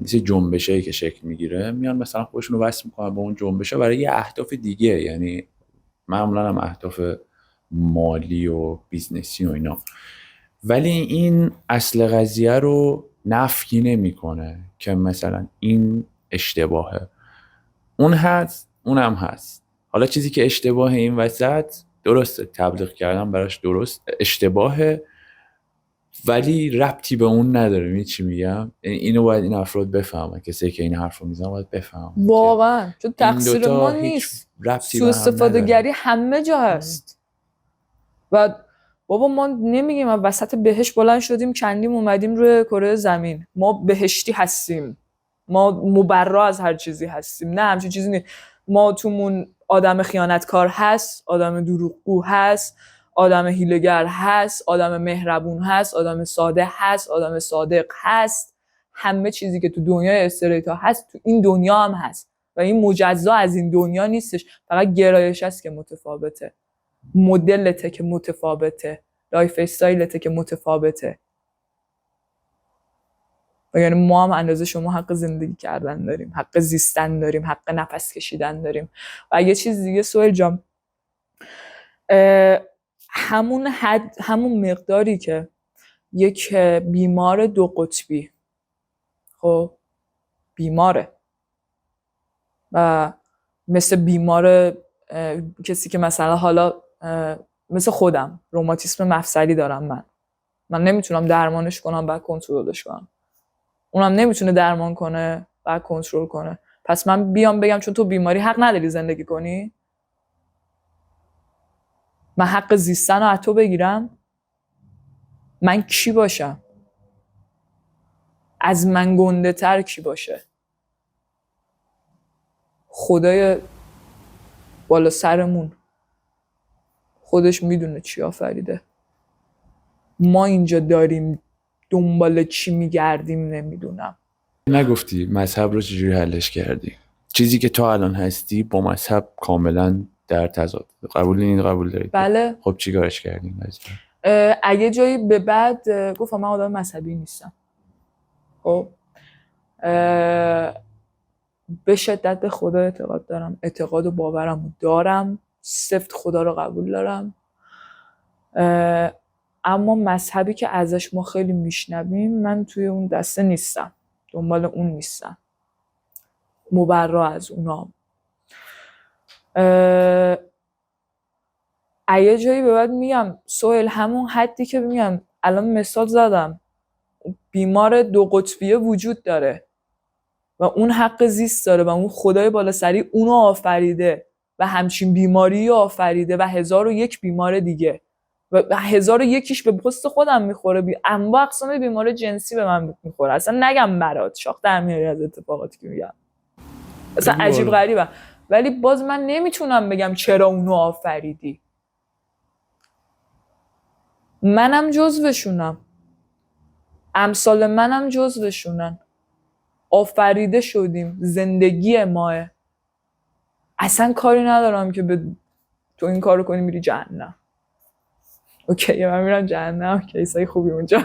مثل جنبشایی که شکل میگیره، میان مثلا خودشون رو وصل میکنن به اون جنبشه برای یه اهداف دیگه، یعنی معمولا هم اهداف مالی و بیزنسی و اینا. ولی این اصل قضیه رو نفی نمیکنه که مثلا این اشتباهه. اون هست، اونم هست. حالا چیزی که اشتباه این وسط، درسته تبلیغ کردن براش درست اشتباهه، ولی ربطی به اون نداره. می‌دونی چی میگم؟ اینو باید این افراد بفهمن، کسی که این حرفو میزنه باید بفهمن واقعا چون تقصیر ما هیچ نیست. ربطی سوء به هم استفاده نداره. گری همه جا هست. و بابا ما نمیگیم ما وسط بهشت بلند شدیم کندیم اومدیم روی کره زمین ما بهشتی هستیم، ما مبرا از هر چیزی هستیم. نه همچین چیزی نیست. ما تومون آدم خیانتکار هست، آدم دروغگو هست، آدم هیله‌گر هست، آدم مهربون هست، آدم ساده هست، آدم صادق هست. همه چیزی که تو دنیای استریتا هست تو این دنیا هم هست و این مجزا از این دنیا نیستش. فقط گرایش هست که متفاوته، مدلته که متفاوته، لایف استایلته که متفاوته. و یعنی ما هم اندازه شما حق زندگی کردن داریم، حق زیستن داریم، حق نفس کشیدن داریم. و یه چیز دیگه سهیل جان، همون مقداری که یک بیمار دو قطبی خب بیماره و مثل بیمار کسی که مثلا حالا مثل خودم روماتیسم مفصلی دارم، من نمیتونم درمانش کنم بعد کنترلش کنم، اونم نمیتونه درمان کنه بعد کنترل کنه. پس من بیام بگم چون تو بیماری حق نداری زندگی کنی، من حق زیستن رو از تو بگیرم؟ من کی باشم؟ از من گنده تر کی باشه؟ خدای بالا سرمون خودش میدونه چی آفریده. ما اینجا داریم دنبال چی میگردیم نمیدونم. نگفتی مذهب رو چجوری حلش کردی؟ چیزی که تو الان هستی با مذهب کاملا در تضاد. قبول دارید؟ بله. خب چیکارش کردیم؟ اگه جایی به بعد گفتم من آدم مذهبی نیستم، خب به شدت به خدا اعتقاد دارم، اعتقاد و باورم دارم، سفت خدا رو قبول دارم، اما مذهبی که ازش ما خیلی میشنویم من توی اون دسته نیستم، دنبال اون نیستم، مبرا از اونام. اگه جایی به بعد میگم سهیل همون حدی که میگم الان مثال زدم، بیمار دو قطبیه وجود داره و اون حق زیست داره و اون خدای بالا سری اونو آفریده و همچین بیماری آفریده و 1001 بیمار دیگه و 1001ش به پست خودم میخوره، انواع اقسام بیمار جنسی به من میخوره. اصلا نگم برات شاخ در میاری از اتفاقاتی که میگم، اصلا عجیب غریبه. ولی باز من نمیتونم بگم چرا اونو آفریدی. منم جزوشونم، امثال منم جزوشونن، آفریده شدیم، زندگی ماه. اصلا کاری ندارم که به تو این کارو کنی میری جهنم. اوکی من میرم جهنم، کیسای خوبی اونجا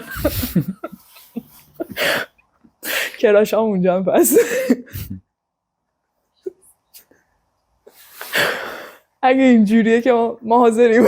کراشام اونجا پس اگه اینجوریه که ما حاضریم